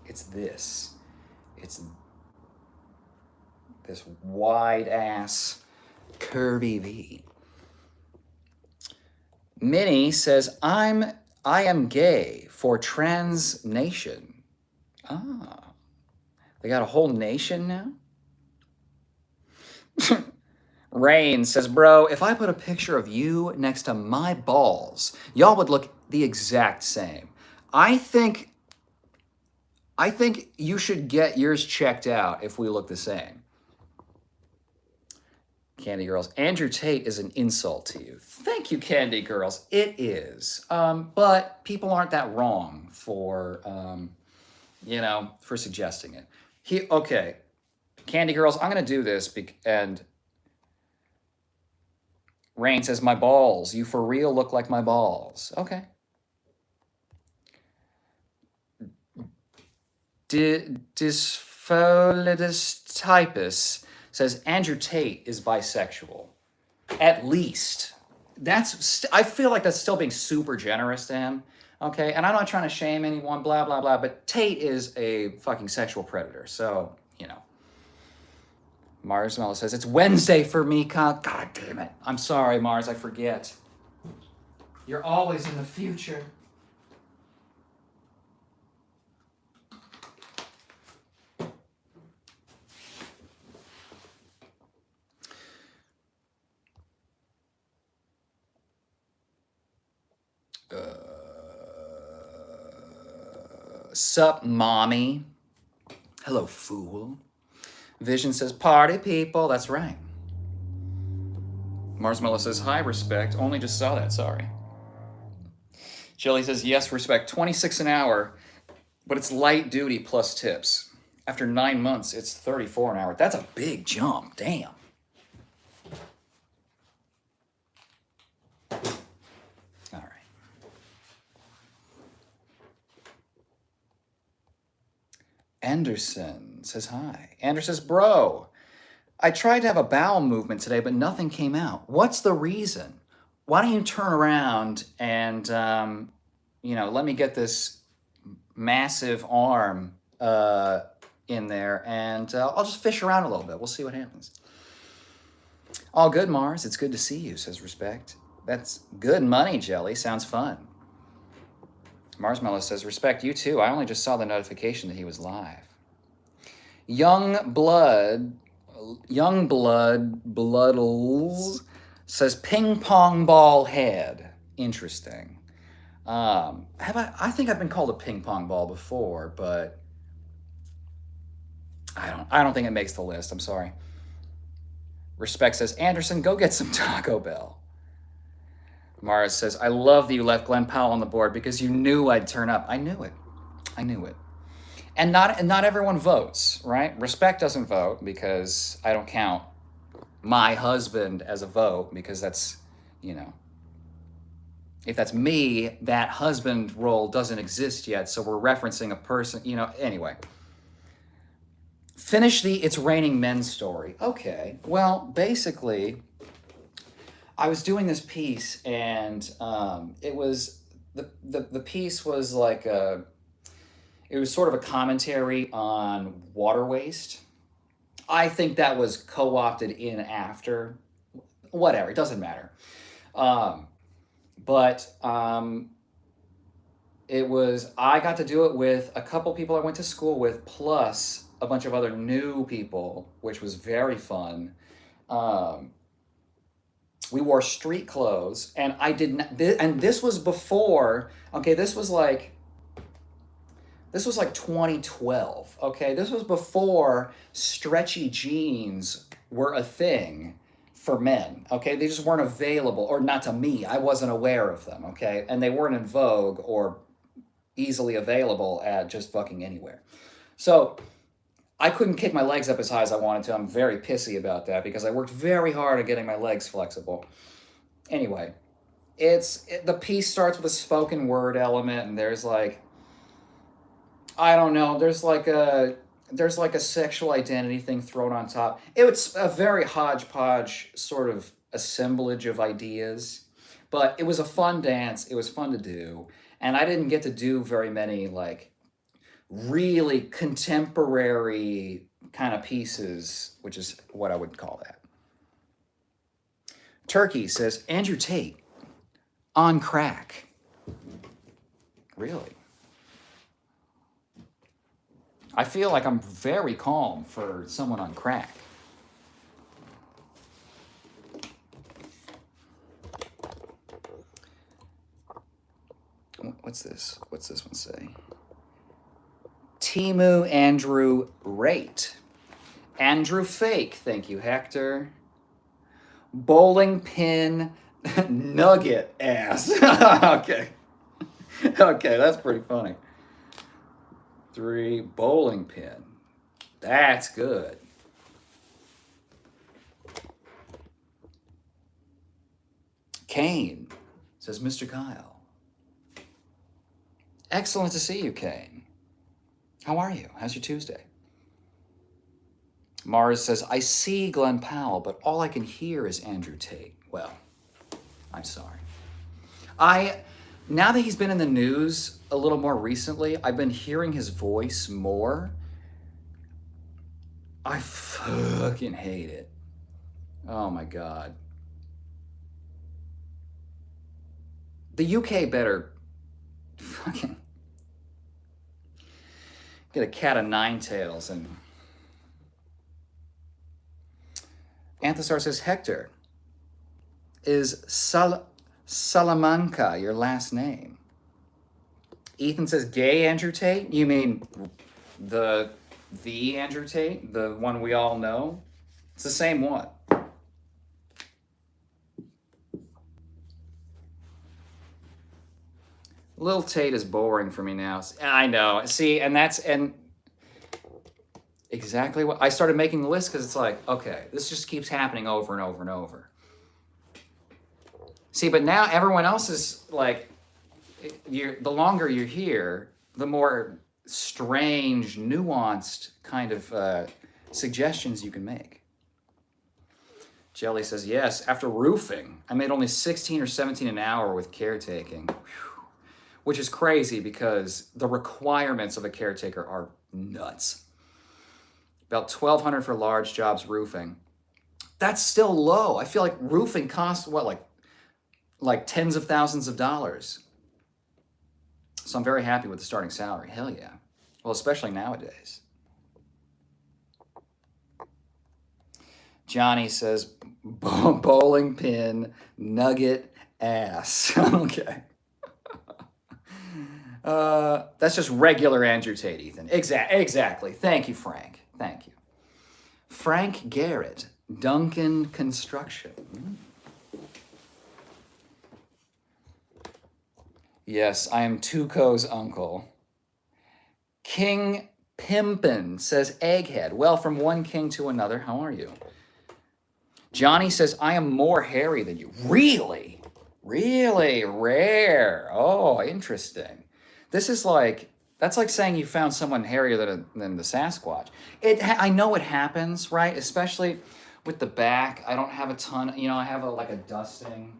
It's this. It's this wide ass curvy V. Minnie says, I am gay for trans nation. Ah, they got a whole nation now? Rain says, bro, if I put a picture of you next to my balls, y'all would look the exact same. I think you should get yours checked out if we look the same. Candy Girls, Andrew Tate is an insult to you. Thank you, Candy Girls. It is. But people aren't that wrong for, for suggesting it. Okay, Candy Girls, I'm going to do this, and Rain says, my balls. You for real look like my balls. Okay. Dyspholidus typus says, Andrew Tate is bisexual. At least. I feel like that's still being super generous to him. Okay, and I'm not trying to shame anyone, blah, blah, blah, but Tate is a fucking sexual predator, so, Mars Mello says, it's Wednesday for me, God damn it. I'm sorry, Mars, I forget. You're always in the future. Sup, mommy? Hello, fool. Vision says, party people. That's right. Marsmello says, hi, respect. Only just saw that, sorry. Jelly says, yes, respect. 26 an hour, but it's light duty plus tips. After 9 months, it's 34 an hour. That's a big jump. Damn. All right. Anderson says hi. Anderson says, bro, I tried to have a bowel movement today, but nothing came out. What's the reason? Why don't you turn around and, let me get this massive arm in there, and I'll just fish around a little bit. We'll see what happens. All good, Mars. It's good to see you, says Respect. That's good money, Jelly. Sounds fun. Marsmello says, respect, you too. I only just saw the notification that he was live. Bloodles says, ping pong ball head. Interesting. I think I've been called a ping pong ball before, but I don't think it makes the list. I'm sorry. Respect says, Anderson, go get some Taco Bell. Mara says, I love that you left Glenn Powell on the board because you knew I'd turn up. I knew it. And not everyone votes, right? Respect doesn't vote because I don't count my husband as a vote because that's, if that's me, that husband role doesn't exist yet. So we're referencing a person, anyway. Finish the It's Raining Men story. Okay, well, basically, I was doing this piece, and it was the piece was like it was sort of a commentary on water waste. I think that was co-opted in after, whatever, it doesn't matter. But it was, I got to do it with a couple people I went to school with, plus a bunch of other new people, which was very fun. We wore street clothes, and I did not, and this was before, okay, this was like 2012, okay? This was before stretchy jeans were a thing for men, okay? They just weren't available, or not to me. I wasn't aware of them, okay? And they weren't in vogue or easily available at just fucking anywhere. So I couldn't kick my legs up as high as I wanted to. I'm very pissy about that because I worked very hard at getting my legs flexible. Anyway, the piece starts with a spoken word element, and there's like, I don't know. There's like a sexual identity thing thrown on top. It was a very hodgepodge sort of assemblage of ideas, but it was a fun dance. It was fun to do, and I didn't get to do very many like really contemporary kind of pieces, which is what I would call that. Turkey says Andrew Tate on crack. Really? I feel like I'm very calm for someone on crack. What's this? What's this one say? Timu Andrew Rate. Andrew Fake. Thank you, Hector. Bowling pin nugget ass. Okay. Okay, that's pretty funny. 3 bowling pin. That's good. Kane says, Mr. Kyle. Excellent to see you, Kane. How are you? How's your Tuesday? Mars says, I see Glenn Powell, but all I can hear is Andrew Tate. Well, I'm sorry. Now that he's been in the news a little more recently, I've been hearing his voice more. I fucking hate it. Oh my God. The UK better fucking get a cat of 9 tails. And Anthosar says, Hector, is Salamanca your last name? Ethan says, gay Andrew Tate? You mean the Andrew Tate? The one we all know? It's the same one. Lil Tate is boring for me now. I know. See, and exactly what I started making the list because it's like, okay, this just keeps happening over and over and over. See, but now everyone else is like, the longer you're here, the more strange, nuanced kind of suggestions you can make. Jelly says, yes, after roofing, I made only 16 or 17 an hour with caretaking. Whew. Which is crazy because the requirements of a caretaker are nuts. About $1,200 for large jobs roofing. That's still low. I feel like roofing costs what, like tens of thousands of dollars. So I'm very happy with the starting salary. Hell yeah. Well, especially nowadays. Johnny says, bowling pin, nugget, ass. Okay. That's just regular Andrew Tate, Ethan. Exactly. Thank you, Frank. Thank you. Frank Garrett, Duncan Construction. Yes, I am Tuco's uncle. King Pimpin says egghead. Well, from one king to another, how are you? Johnny says, I am more hairy than you. Really? Really rare. Oh, interesting. This is like, that's like saying you found someone hairier than the Sasquatch. I know it happens, right? Especially with the back. I don't have a ton, I have like a dusting.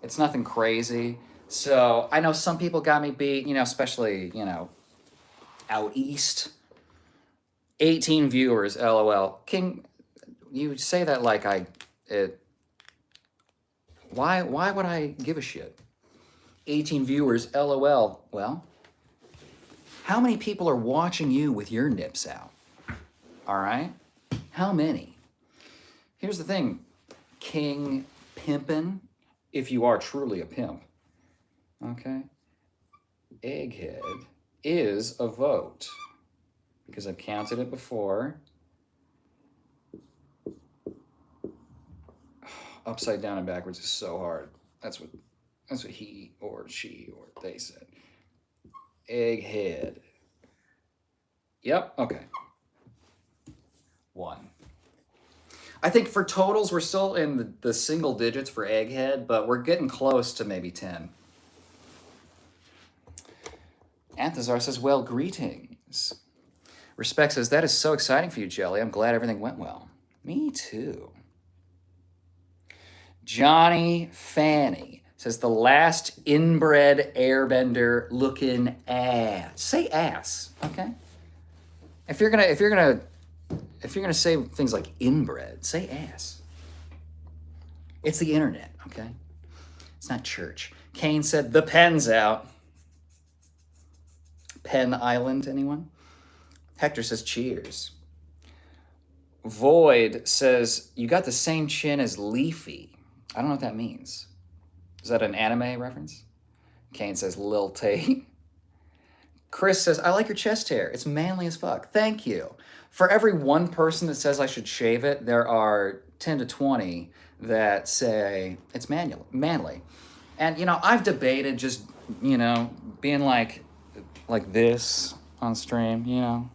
It's nothing crazy. So I know some people got me beat, especially, out east. 18 viewers, LOL. King, you say that like why would I give a shit? 18 viewers, LOL. Well, how many people are watching you with your nips out? All right? How many? Here's the thing, King Pimpin', if you are truly a pimp, okay? Egghead is a vote because I've counted it before. Upside down and backwards is so hard. That's what he or she or they said. Egghead. Yep, okay. 1. I think for totals, we're still in the single digits for egghead, but we're getting close to maybe 10. Anthazar says, well, greeting. Respect says, that is so exciting for you, Jelly. I'm glad everything went well. Me too. Johnny Fanny says, the last inbred airbender looking ass. Say ass, okay? If you're gonna say things like inbred, say ass. It's the internet, okay? It's not church. Kane said, the pen's out. Penn Island, anyone? Hector says, cheers. Void says, you got the same chin as Leafy. I don't know what that means. Is that an anime reference? Kane says, Lil Tay. Chris says, I like your chest hair. It's manly as fuck. Thank you. For every one person that says I should shave it, there are 10 to 20 that say it's manly. And, I've debated just, being like this on stream,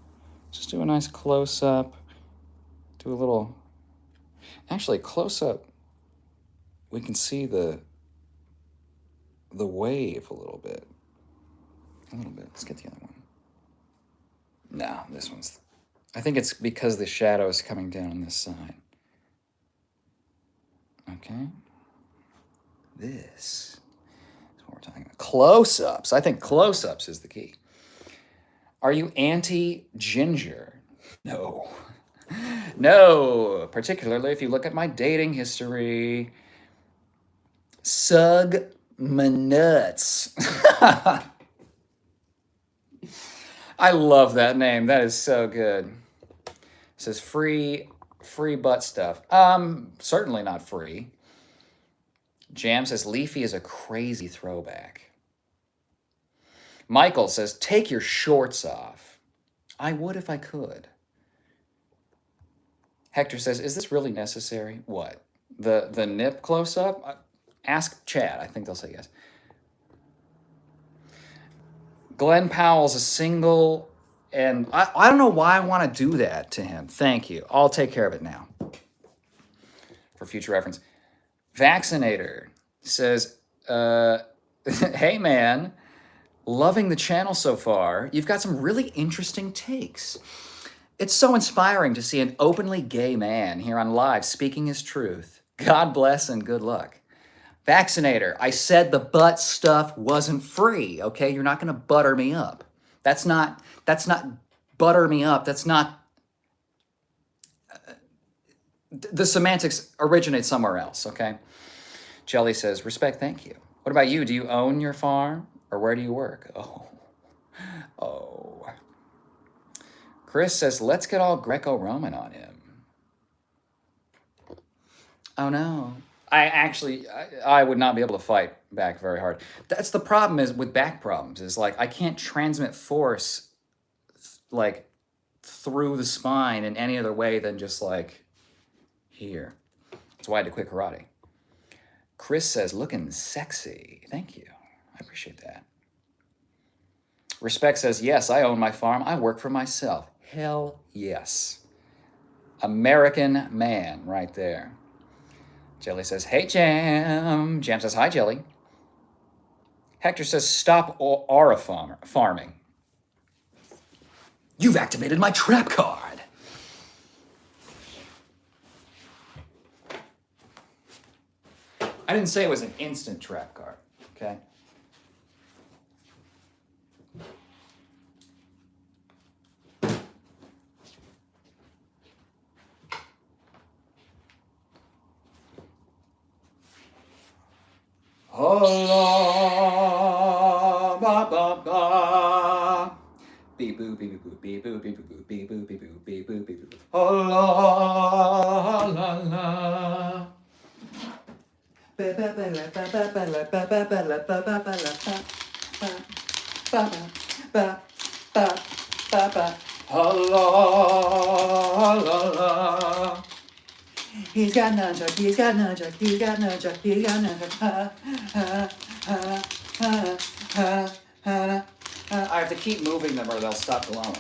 just do a nice close-up, do a little, actually close-up, we can see the wave a little bit. Let's get the other one. No, this one's, I think it's because the shadow is coming down on this side. Okay. This is what we're talking about. Close-ups. I think close-ups is the key. Are you anti-ginger? No. No, particularly if you look at my dating history. Sug my nuts. I love that name. That is so good. It says free butt stuff. Certainly not free. Jam says Leafy is a crazy throwback. Michael says, take your shorts off. I would if I could. Hector says, is this really necessary? What? The nip close-up? Ask Chad. I think they'll say yes. Glenn Powell's a single, and I don't know why I want to do that to him. Thank you. I'll take care of it now. For future reference. Vaccinator says, hey man, loving the channel so far. You've got some really interesting takes. It's so inspiring to see an openly gay man here on live speaking his truth. God bless and good luck. Vaccinator, I said the butt stuff wasn't free, okay? You're not going to butter me up. That's not butter me up. That's not, the semantics originate somewhere else, okay? Jelly says, respect, thank you. What about you? Do you own your farm or where do you work? Oh. Chris says, let's get all Greco-Roman on him. Oh no. I would not be able to fight back very hard. That's the problem is with back problems is like I can't transmit force like through the spine in any other way than just like here. That's why I had to quit karate. Chris says, looking sexy. Thank you. I appreciate that. Respect says, yes, I own my farm. I work for myself. Hell yes. American man right there. Jelly says, hey, Jam. Jam says, hi, Jelly. Hector says, stop aura farming. You've activated my trap card. I didn't say it was an instant trap card, okay? Allah, ba ba ba. Beep boo beep boo beep boo beep boo beep boo beep boo beep boo beep boo. Allah la la. Ba ba ba la ba ba ba la ba ba ba la ba ba ba la ba ba ba ba ba. Allah la la. He's got nunchuck, he's got nunchuck, he's got nunchuck, he's got nunchuck. I have to keep moving them or they'll stop glowing.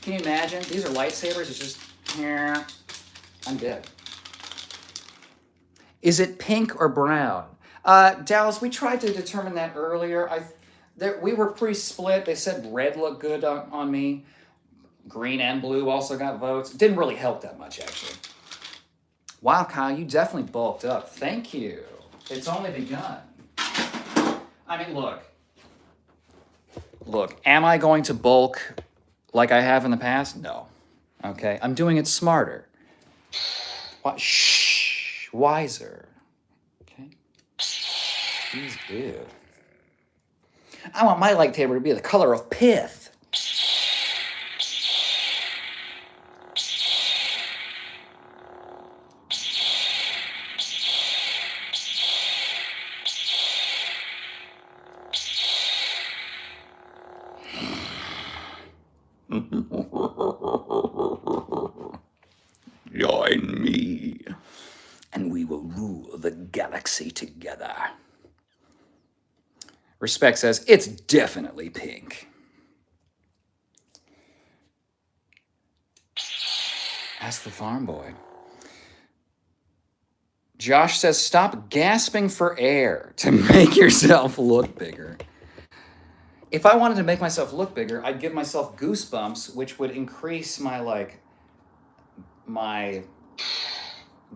Can you imagine? These are lightsabers, it's just, I'm dead. Is it pink or brown? Dallas, we tried to determine that earlier. we were pretty split. They said red looked good on me. Green and blue also got votes. Didn't really help that much, actually. Wow, Kyle, you definitely bulked up. Thank you. It's only begun. I mean, look. Look, am I going to bulk like I have in the past? No. Okay, I'm doing it smarter. Shh, wiser. Okay. Ew. I want my lightsaber to be the color of pith. Join me, and we will rule the galaxy together. Respect says, it's definitely pink. Ask the farm boy. Josh says, stop gasping for air to make yourself look bigger. If I wanted to make myself look bigger, I'd give myself goosebumps, which would increase the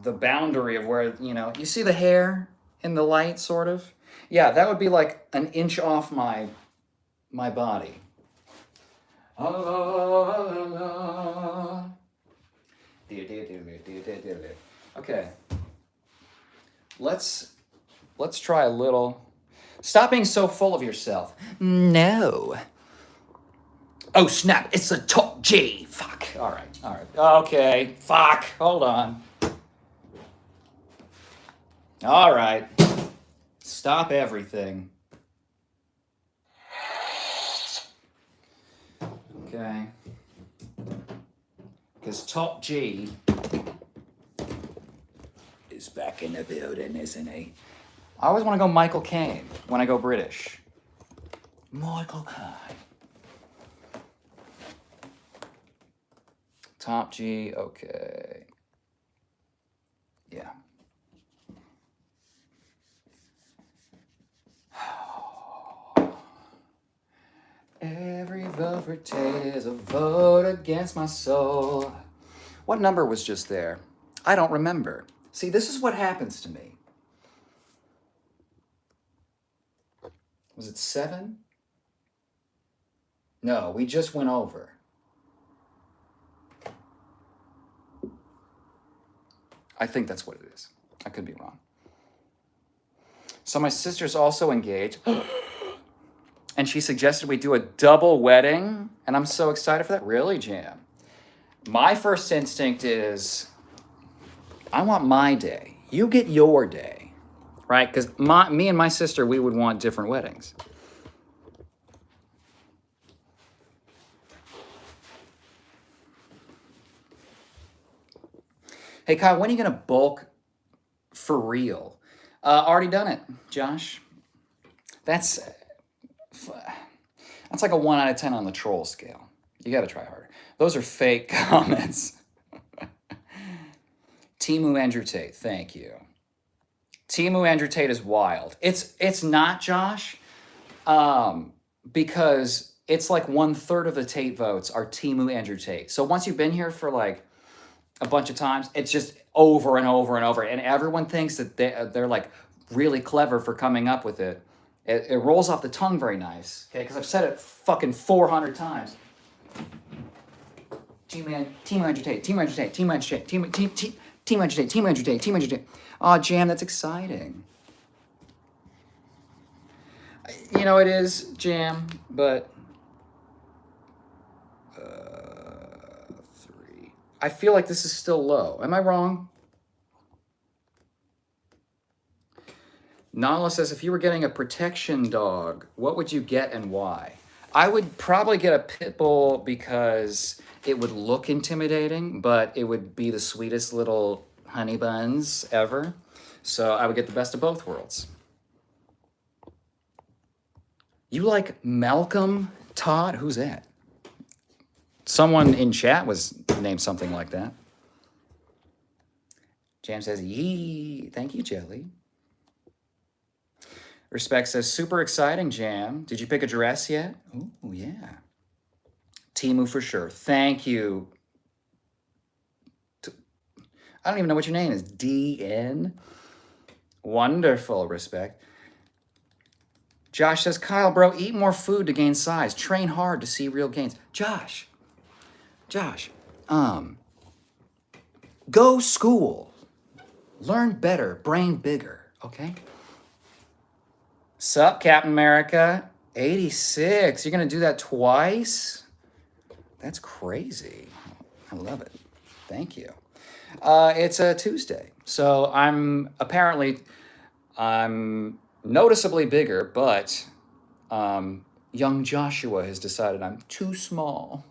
boundary of where, you see the hair in the light, sort of? Yeah, that would be like an inch off my body. Okay. Let's try a little. Stop being so full of yourself. No. Oh, snap. It's a top G. Fuck. All right. Okay. Fuck. Hold on. All right. Stop everything. Okay. Because top G is back in the building, isn't he? I always want to go Michael Caine when I go British. Michael Caine. Top G, okay. Yeah. Every vote for Tate is a vote against my soul. What number was just there? I don't remember. See, this is what happens to me. Was it 7? No, we just went over. I think that's what it is. I could be wrong. So my sister's also engaged. And she suggested we do a double wedding. And I'm so excited for that. Really, Jam? My first instinct is, I want my day. You get your day. Right? Because me and my sister, we would want different weddings. Hey, Kyle, when are you going to bulk for real? Already done it, Josh. That's like a 1 out of 10 on the troll scale. You got to try harder. Those are fake comments. Timu Andrew Tate, thank you. Timu Andrew Tate is wild. It's not, Josh, because it's like 1/3 of the Tate votes are Timu Andrew Tate. So once you've been here for like a bunch of times, it's just over and over and over, and everyone thinks that they're like really clever for coming up with it. It rolls off the tongue very nice, okay? Because I've said it fucking 400 times. Team Andrew Tate, Team Andrew Tate, Team Andrew Tate, Team Andrew Tate, Team Andrew Tate, Team Andrew Tate, Team Andrew Tate. Oh, Jam, that's exciting. You know, it is, Jam, but 3. I feel like this is still low. Am I wrong? Nala says, if you were getting a protection dog, what would you get and why? I would probably get a pit bull because it would look intimidating, but it would be the sweetest little honey buns ever. So I would get the best of both worlds. You like Malcolm Todd? Who's that? Someone in chat was named something like that. Jam says, yee. Thank you, Jelly. Respect says, super exciting, Jam. Did you pick a dress yet? Oh, yeah. Timu for sure. Thank you. I don't even know what your name is. DN? Wonderful, Respect. Josh says, Kyle, bro, eat more food to gain size. Train hard to see real gains. Josh, go school. Learn better, brain bigger, okay? Sup, Captain America? 86. You're gonna do that twice? That's crazy. I love it. Thank you. It's a Tuesday, so I'm noticeably bigger, but young Joshua has decided I'm too small.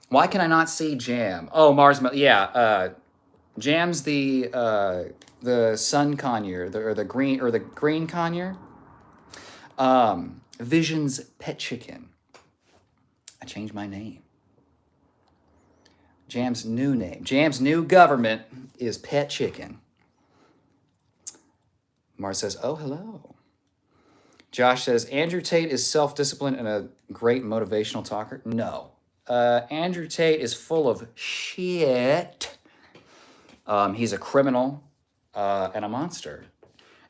Why can I not see Jam? Oh, Mars. Yeah, Jam's the sun conure, the green conure. Vision's pet chicken. I changed my name. Jam's new name. Jam's new government is Pet Chicken. Mars says, oh, hello. Josh says, Andrew Tate is self-disciplined and a great motivational talker. No. Andrew Tate is full of shit. He's a criminal and a monster.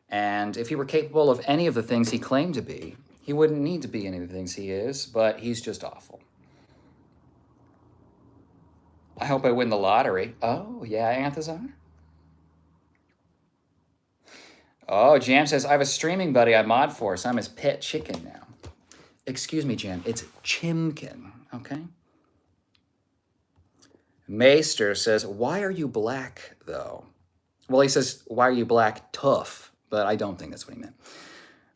And if he were capable of any of the things he claimed to be, he wouldn't need to be any of the things he is, but he's just awful. I hope I win the lottery. Oh, yeah, Anthazar? Oh, Jam says, I have a streaming buddy I mod for, so I'm his pet chicken now. Excuse me, Jam, it's Chimkin, okay? Maester says, why are you black, though? Well, he says, why are you black? Tough, but I don't think that's what he meant.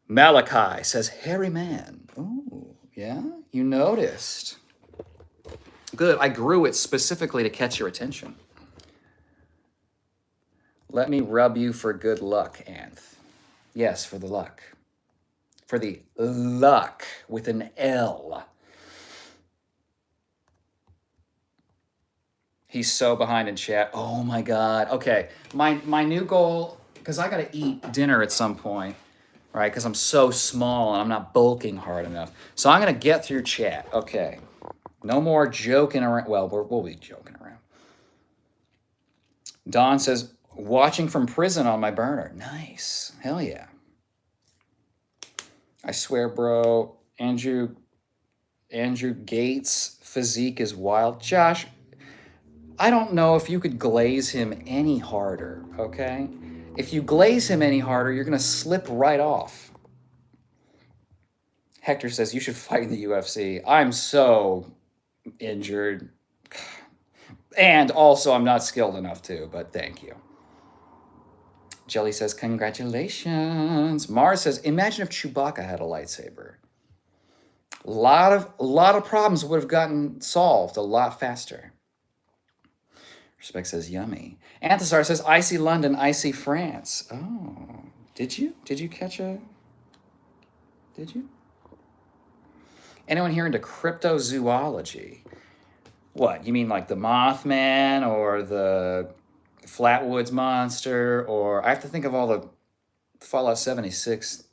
Malachi says, hairy man. Oh, yeah? You noticed. Good, I grew it specifically to catch your attention. Let me rub you for good luck, Anth. Yes, for the luck. For the luck with an L. He's so behind in chat. Oh my God. Okay, my new goal, because I gotta eat dinner at some point, right? Because I'm so small and I'm not bulking hard enough. So I'm gonna get through chat. Okay. No more joking around. Well, we'll be joking around. Don says, watching from prison on my burner. Nice. Hell yeah. I swear, bro, Andrew Gates' physique is wild. Josh, I don't know if you could glaze him any harder, okay? If you glaze him any harder, you're going to slip right off. Hector says, you should fight in the UFC. I'm so injured. And also, I'm not skilled enough to, but thank you. Jelly says, congratulations. Mars says, imagine if Chewbacca had a lightsaber. A lot of problems would have gotten solved a lot faster. Respect says, yummy. Anthasar says, I see London, I see France. Oh, did you? Did you catch a... Did you? Anyone here into cryptozoology? What, you mean like the Mothman or the Flatwoods Monster? Or I have to think of all the Fallout 76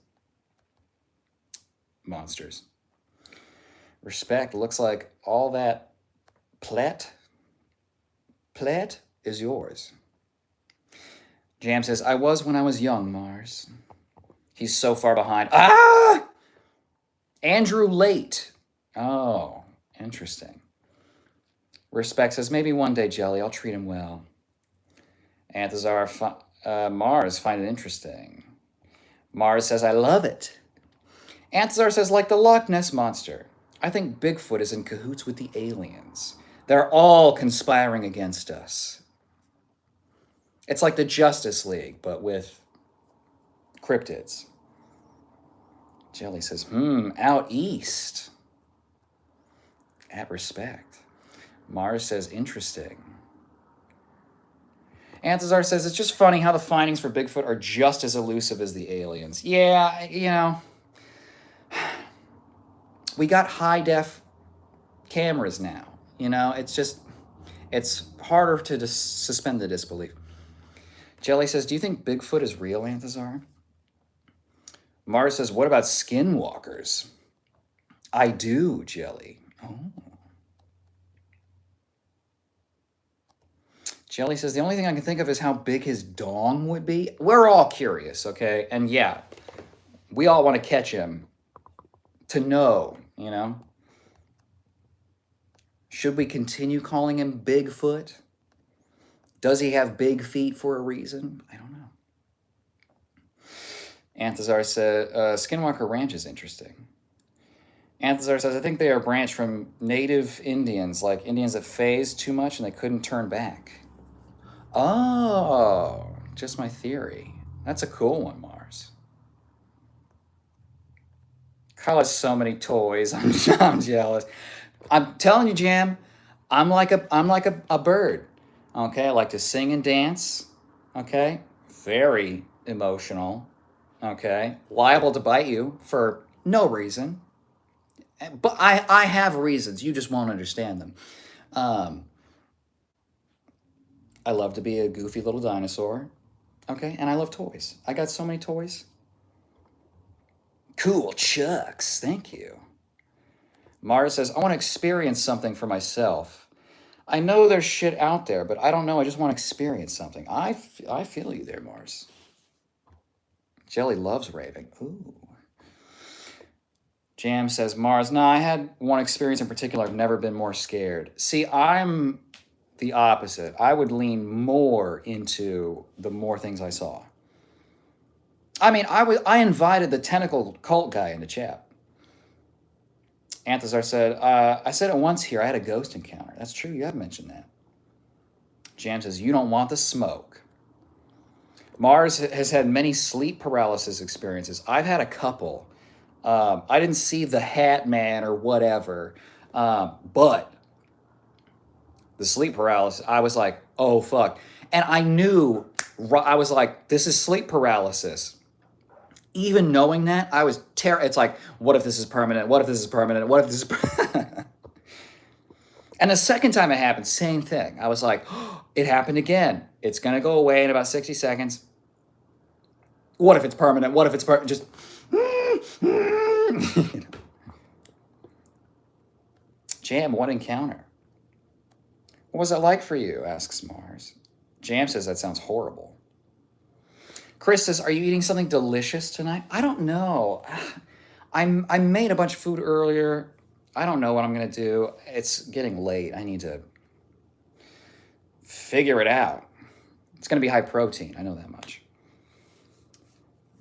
monsters. Respect, looks like all that plet is yours. Jam says, I was when I was young, Mars. He's so far behind. Ah! Andrew Late. Oh, interesting. Respect says, maybe one day, Jelly, I'll treat him well. Anthazar, Mars, find it interesting. Mars says, I love it. Anthazar says, like the Loch Ness Monster. I think Bigfoot is in cahoots with the aliens. They're all conspiring against us. It's like the Justice League, but with cryptids. Jelly says, out east. At Respect. Mars says, interesting. Anthazar says, it's just funny how the findings for Bigfoot are just as elusive as the aliens. Yeah, you know, we got high-def cameras now. You know, it's harder to suspend the disbelief. Jelly says, do you think Bigfoot is real, Anthazar? Mars says, what about skinwalkers? I do, Jelly. Oh. Jelly says, the only thing I can think of is how big his dong would be. We're all curious, okay? And yeah, we all want to catch him to know, you know? Should we continue calling him Bigfoot? Does he have big feet for a reason? I don't know. Anthazar said, Skinwalker Ranch is interesting. Anthazar says, I think they are branched from native Indians, like Indians that phased too much and they couldn't turn back. Oh, just my theory. That's a cool one, Mars. Kyle has so many toys. I'm jealous. I'm telling you, Jam, I'm like a bird. Okay, I like to sing and dance. Okay, very emotional. Okay, liable to bite you for no reason. But I have reasons. You just won't understand them. I love to be a goofy little dinosaur. Okay, and I love toys. I got so many toys. Cool Chucks. Thank you. Mara says, I want to experience something for myself. I know there's shit out there, but I don't know. I just want to experience something. I feel you there, Mars. Jelly loves raving. Ooh. Jam says, Mars, no, I had one experience in particular. I've never been more scared. See, I'm the opposite. I would lean more into the more things I saw. I mean, I invited the tentacle cult guy into chat. Anthazar said, I said it once here. I had a ghost encounter. That's true. You have mentioned that. Jam says, you don't want the smoke. Mars has had many sleep paralysis experiences. I've had a couple. I didn't see the Hat Man or whatever, but the sleep paralysis, I was like, oh, fuck. And I knew, I was like, this is sleep paralysis. Even knowing that, I was terrified. It's like, what if this is permanent? What if this is permanent? What if this is permanent? And the second time it happened, same thing. I was like, oh, it happened again. It's going to go away in about 60 seconds. What if it's permanent? What if it's permanent? Just... Jam, what encounter? What was it like for you? Asks Mars. Jam says that sounds horrible. Chris says, are you eating something delicious tonight? I don't know. I made a bunch of food earlier. I don't know what I'm going to do. It's getting late. I need to figure it out. It's going to be high protein. I know that much.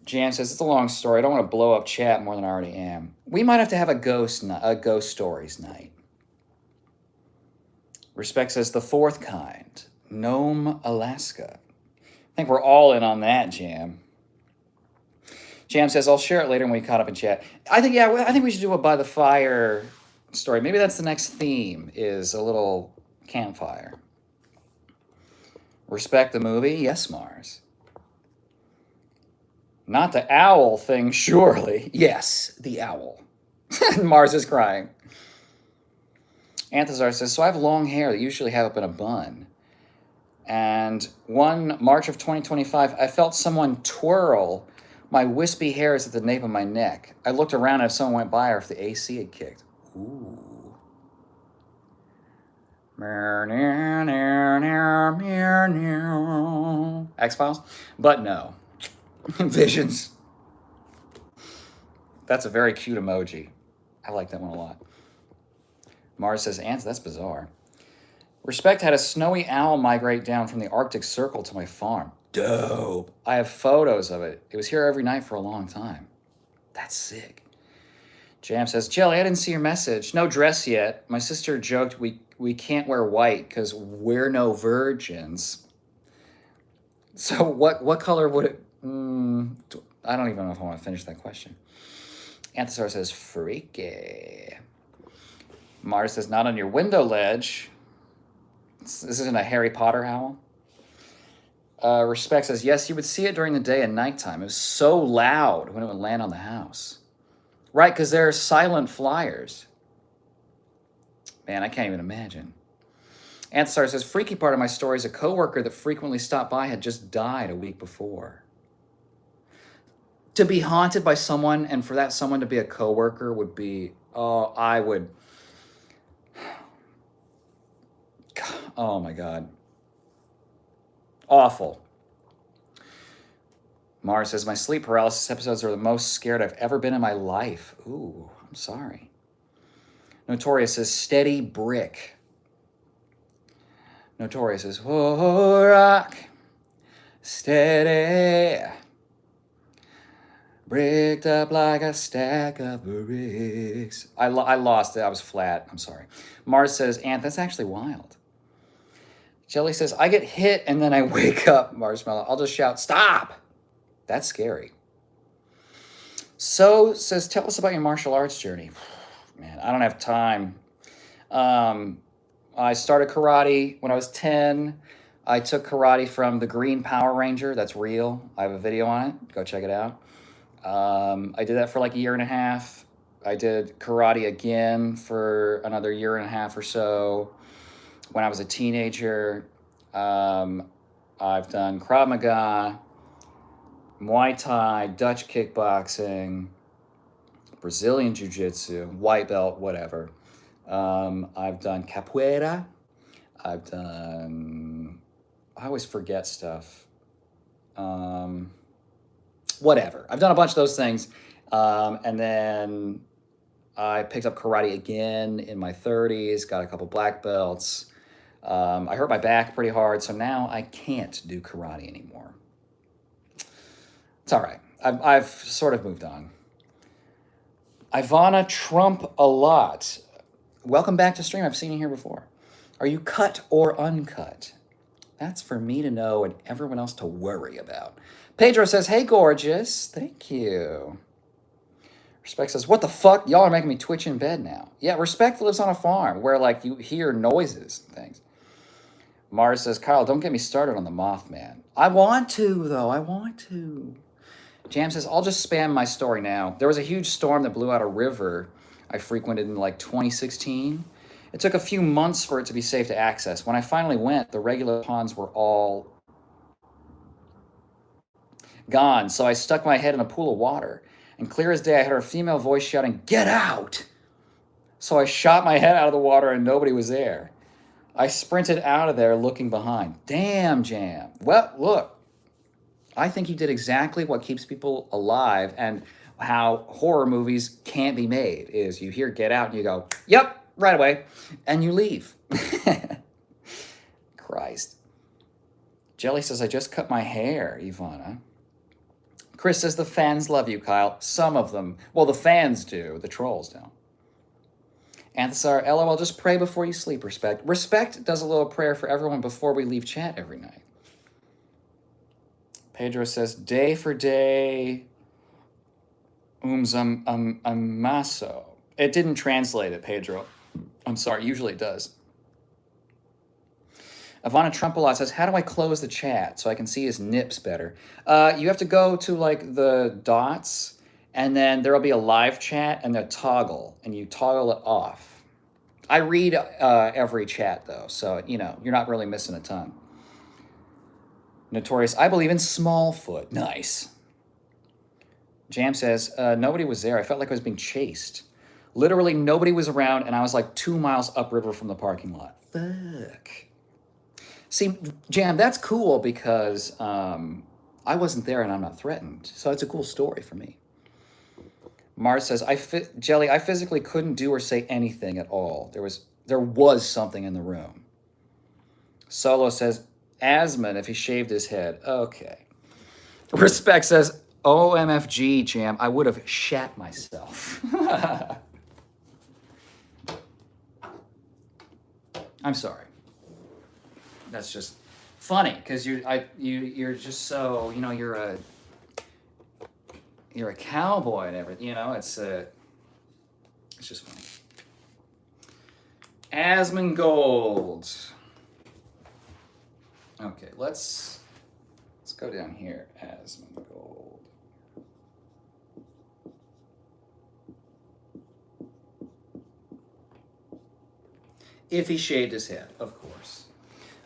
Jam says, it's a long story. I don't want to blow up chat more than I already am. We might have to have a ghost stories night. Respect says, the fourth kind. Nome, Alaska. I think we're all in on that, Jam. Jam says, I'll share it later when we caught up in chat. I think we should do a by the fire story. Maybe that's the next theme, is a little campfire. Respect the movie? Yes, Mars. Not the owl thing, surely. Yes, the owl. Mars is crying. Anthazar says, so I have long hair that I usually have up in a bun. And one March of 2025, I felt someone twirl my wispy hairs at the nape of my neck. I looked around if someone went by or if the AC had kicked. Ooh. X-Files? But no. Visions. That's a very cute emoji. I like that one a lot. Mars says, Ants, that's bizarre. Respect had a snowy owl migrate down from the Arctic Circle to my farm. Dope. I have photos of it. It was here every night for a long time. That's sick. Jam says, Jelly, I didn't see your message. No dress yet. My sister joked we can't wear white because we're no virgins. So what color would it... I don't even know if I want to finish that question. Anthasar says, freaky. Mars says, not on your window ledge. This isn't a Harry Potter howl. Respect says, yes, you would see it during the day and nighttime. It was so loud when it would land on the house. Right, because they're silent flyers. Man, I can't even imagine. Anthstar says, freaky part of my story is a coworker that frequently stopped by had just died a week before. To be haunted by someone and for that someone to be a coworker would be, oh, I would, oh my God. Awful. Mara says, my sleep paralysis episodes are the most scared I've ever been in my life. Ooh, I'm sorry. Notorious says, steady brick. Notorious says, oh, rock, steady. Bricked up like a stack of bricks. I lost it. I was flat. I'm sorry. Mars says, Ant, that's actually wild. Jelly says, I get hit and then I wake up. Marshmallow, I'll just shout, stop. That's scary. So says, tell us about your martial arts journey. Man, I don't have time. I started karate when I was 10. I took karate from the Green Power Ranger. That's real. I have a video on it. Go check it out. I did that for like a year and a half. I did karate again for another year and a half or so. When I was a teenager, I've done Krav Maga, Muay Thai, Dutch kickboxing, Brazilian Jiu-Jitsu, white belt, whatever. I've done capoeira. I always forget stuff. Whatever. I've done a bunch of those things. And then I picked up karate again in my 30s, got a couple black belts. I hurt my back pretty hard, so now I can't do karate anymore. It's all right. I've sort of moved on. Ivana Trump a lot. Welcome back to stream. I've seen you here before. Are you cut or uncut? That's for me to know and everyone else to worry about. Pedro says, hey, gorgeous. Thank you. Respect says, what the fuck? Y'all are making me twitch in bed now. Yeah, Respect lives on a farm where, like, you hear noises and things. Mars says, Kyle, don't get me started on the Mothman. I want to, though. I want to. Jam says, I'll just spam my story now. There was a huge storm that blew out a river I frequented in, like, 2016. It took a few months for it to be safe to access. When I finally went, the regular ponds were all gone, so I stuck my head in a pool of water. And clear as day, I heard a female voice shouting, get out! So I shot my head out of the water and nobody was there. I sprinted out of there looking behind. Damn, Jam. Well, look, I think you did exactly what keeps people alive and how horror movies can't be made, is you hear get out and you go, yep, right away, and you leave. Christ. Jelly says, I just cut my hair, Ivana. Chris says, the fans love you, Kyle. Some of them. Well, the fans do. The trolls don't. Anthasar, LOL, just pray before you sleep, Respect. Respect does a little prayer for everyone before we leave chat every night. Pedro says, day for day, amaso. It didn't translate it, Pedro. I'm sorry, usually it does. Ivana Trumpalot says, how do I close the chat so I can see his nips better? You have to go to, like, the dots, and then there'll be a live chat and a toggle, and you toggle it off. I read every chat, though, so, you know, you're not really missing a ton. Notorious, I believe in Smallfoot. Nice. Jam says, nobody was there. I felt like I was being chased. Literally, nobody was around, and I was like 2 miles upriver from the parking lot. Fuck. See, Jam, that's cool because I wasn't there and I'm not threatened. So it's a cool story for me. Mars says, Jelly, I physically couldn't do or say anything at all. There was something in the room. Solo says, Asman, if he shaved his head. Okay. Respect says, OMFG, Jam, I would have shat myself. I'm sorry. That's just funny because you're just so, you know, you're a cowboy and everything, you know. It's just funny. Asmongold. Okay, let's go down here. Asmongold. If he shaved his head, of course.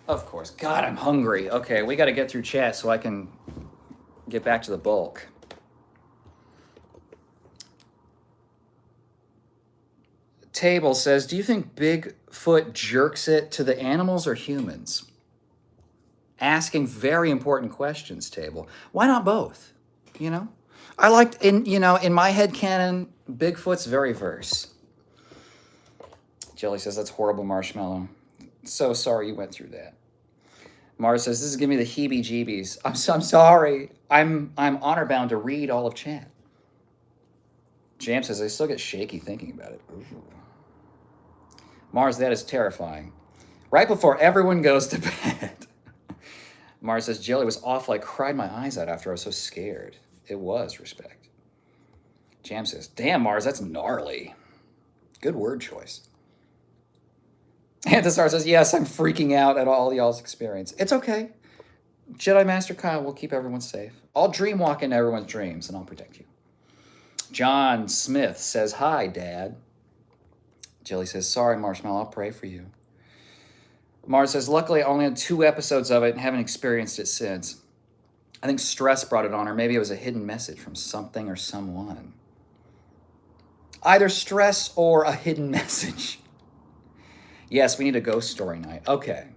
Of course. God, I'm hungry. Okay, we got to get through chat so I can get back to the bulk. Table says, do you think Bigfoot jerks it to the animals or humans? Asking very important questions, Table. Why not both? You know? I liked, in my head canon, Bigfoot's very verse. Jelly says, that's horrible, Marshmallow. So sorry you went through that. Mars says, this is giving me the heebie-jeebies. I'm sorry. I'm honor bound to read all of chat. Jam says, I still get shaky thinking about it. Ooh. Mars, that is terrifying. Right before everyone goes to bed. Mars says, Jelly was awful. I cried my eyes out after I was so scared. It was, Respect. Jam says, damn, Mars, that's gnarly. Good word choice. Anthasar says, yes, I'm freaking out at all y'all's experience. It's okay. Jedi Master Kyle will keep everyone safe. I'll dream walk into everyone's dreams, and I'll protect you. John Smith says, hi, Dad. Jelly says, sorry, Marshmallow, I'll pray for you. Mars says, luckily I only had 2 episodes of it and haven't experienced it since. I think stress brought it on, or maybe it was a hidden message from something or someone. Either stress or a hidden message. Yes, we need a ghost story night. Okay.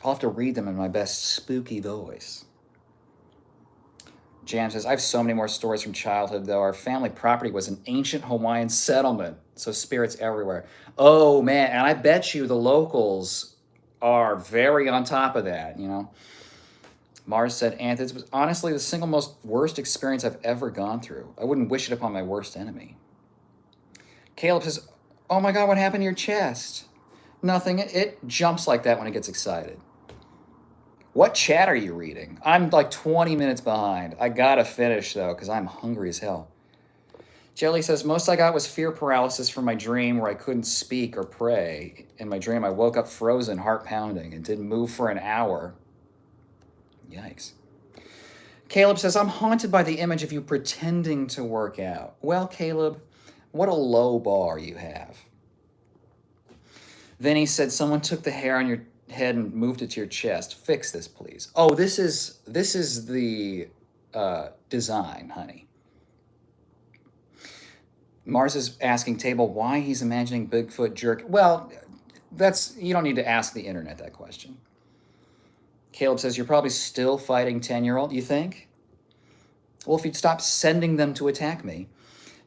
I'll have to read them in my best spooky voice. Jam says, I have so many more stories from childhood, though. Our family property was an ancient Hawaiian settlement, so spirits everywhere. Oh, man, and I bet you the locals are very on top of that, you know. Mars said, Anthony, it was honestly the single most worst experience I've ever gone through. I wouldn't wish it upon my worst enemy. Caleb says, oh my God, what happened to your chest? Nothing. It jumps like that when it gets excited. What chat are you reading? I'm like 20 minutes behind. I gotta finish, though, because I'm hungry as hell. Jelly says, most I got was fear paralysis from my dream where I couldn't speak or pray. In my dream, I woke up frozen, heart pounding, and didn't move for an hour. Yikes. Caleb says, I'm haunted by the image of you pretending to work out. Well, Caleb, what a low bar you have. Vinny said, someone took the hair on your head and moved it to your chest. Fix this, please. Oh, this is the design, honey. Mars is asking Table why he's imagining Bigfoot jerk. Well, you don't need to ask the internet that question. Caleb says, you're probably still fighting 10-year-old, you think? Well, if you'd stop sending them to attack me.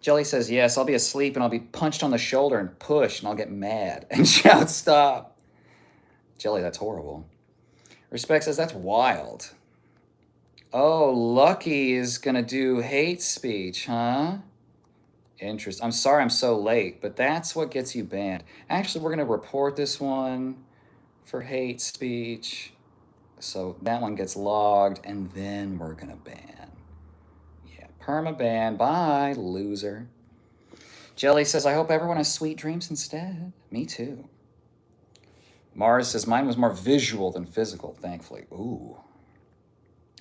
Jelly says, yes, I'll be asleep and I'll be punched on the shoulder and pushed and I'll get mad and shout, stop. Jelly, that's horrible. Respect says, that's wild. Oh, Lucky is going to do hate speech, huh? Interesting. I'm sorry I'm so late, but that's what gets you banned. Actually, we're going to report this one for hate speech. So that one gets logged, and then we're going to ban. Yeah, perma-ban. Bye, loser. Jelly says, I hope everyone has sweet dreams instead. Me too. Mars says, mine was more visual than physical, thankfully. Ooh.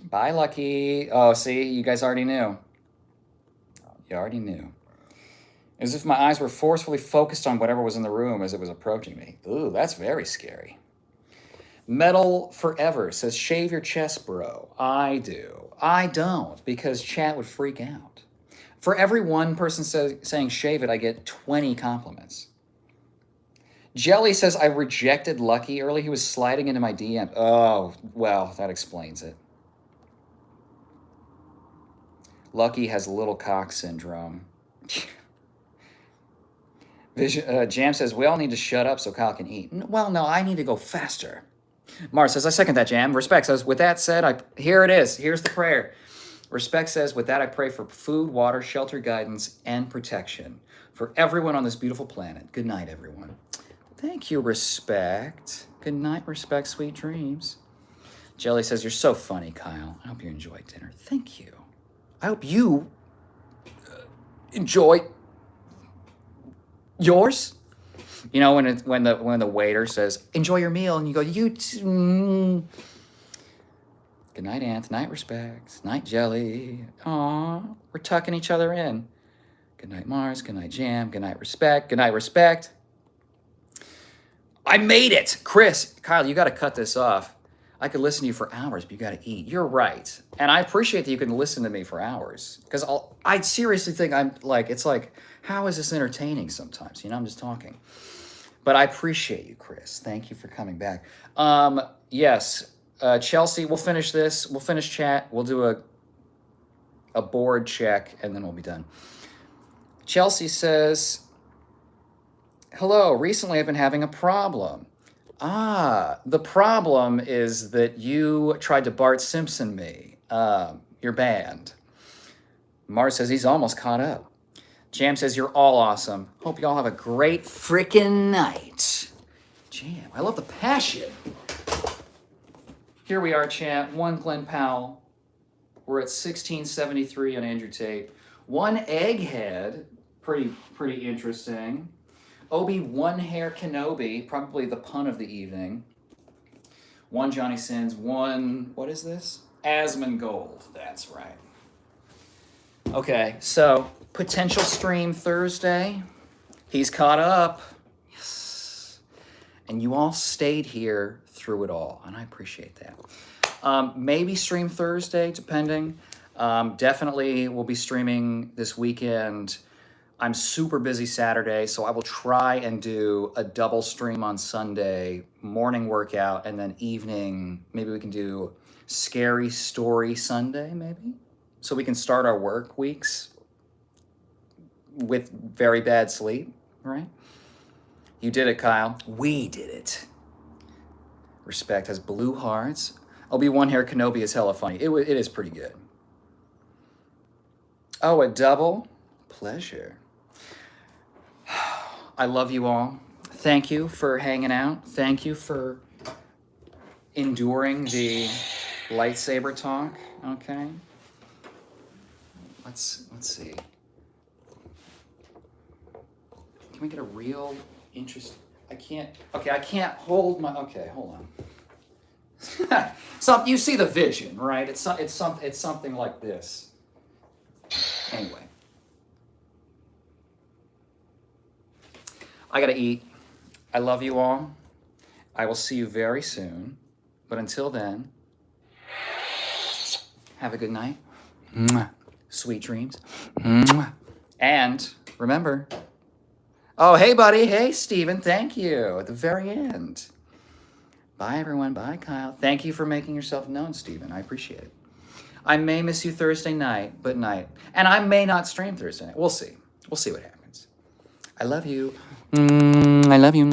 Bye, Lucky. Oh, see, you guys already knew. You already knew. As if my eyes were forcefully focused on whatever was in the room as it was approaching me. Ooh, that's very scary. Metal Forever says, shave your chest, bro. I do. I don't, because chat would freak out. For every one person saying shave it, I get 20 compliments. Jelly says, I rejected Lucky early. He was sliding into my DM. Oh, well, that explains it. Lucky has little cock syndrome. Jam says, we all need to shut up so Kyle can eat. Well, no, I need to go faster. Mars says, I second that, Jam. Respect says, with that said, here it is. Here's the prayer. Respect says, with that I pray for food, water, shelter, guidance, and protection for everyone on this beautiful planet. Good night, everyone. Thank you, Respect. Good night, Respect. Sweet dreams. Jelly says, you're so funny, Kyle. I hope you enjoyed dinner. Thank you. I hope you enjoy yours. You know, when the waiter says, enjoy your meal, and you go, you too. Good night, Anth. Night, Respects. Night, Jelly. Aw, we're tucking each other in. Good night, Mars. Good night, Jam. Good night, Respect. Good night, Respect. I made it. Chris, Kyle, you got to cut this off. I could listen to you for hours, but you got to eat. You're right. And I appreciate that you can listen to me for hours. Because I seriously think I'm like, it's like, how is this entertaining sometimes? You know, I'm just talking. But I appreciate you, Chris. Thank you for coming back. Yes, Chelsea, we'll finish this. We'll finish chat. We'll do a board check, and then we'll be done. Chelsea says, hello, recently I've been having a problem. The problem is that you tried to Bart Simpson me. You're banned. Mars says he's almost caught up. Jam says you're all awesome. Hope you all have a great freaking night. Jam, I love the passion. Here we are, chat. 1 Glenn Powell. We're at 1673 on Andrew Tate. 1 Egghead, pretty interesting. Obi-Wan Hair Kenobi, probably the pun of the evening. 1 Johnny Sins. 1, what is this? Asmongold, that's right. Okay, so potential stream Thursday. He's caught up. Yes. And you all stayed here through it all, and I appreciate that. Maybe stream Thursday, depending. Definitely we'll be streaming this weekend. I'm super busy Saturday, so I will try and do a double stream on Sunday, morning workout, and then evening, maybe we can do Scary Story Sunday, maybe? So we can start our work weeks with very bad sleep, right? You did it, Kyle. We did it. Respect has blue hearts. Obi-Wan Hair Kenobi is hella funny. It is pretty good. Oh, a double? Pleasure. I love you all. Thank you for hanging out. Thank you for enduring the lightsaber talk, okay? Let's see. Can we get a real interest? I can't hold my, okay, hold on. So you see the vision, right? It's something like this. Anyway. I gotta eat. I love you all. I will see you very soon. But until then, have a good night. Mwah. Sweet dreams. Mwah. And remember, oh, hey, buddy. Hey, Steven. Thank you at the very end. Bye, everyone. Bye, Kyle. Thank you for making yourself known, Steven. I appreciate it. I may miss you Thursday night, but night. And I may not stream Thursday night. We'll see. We'll see what happens. I love you. I love you.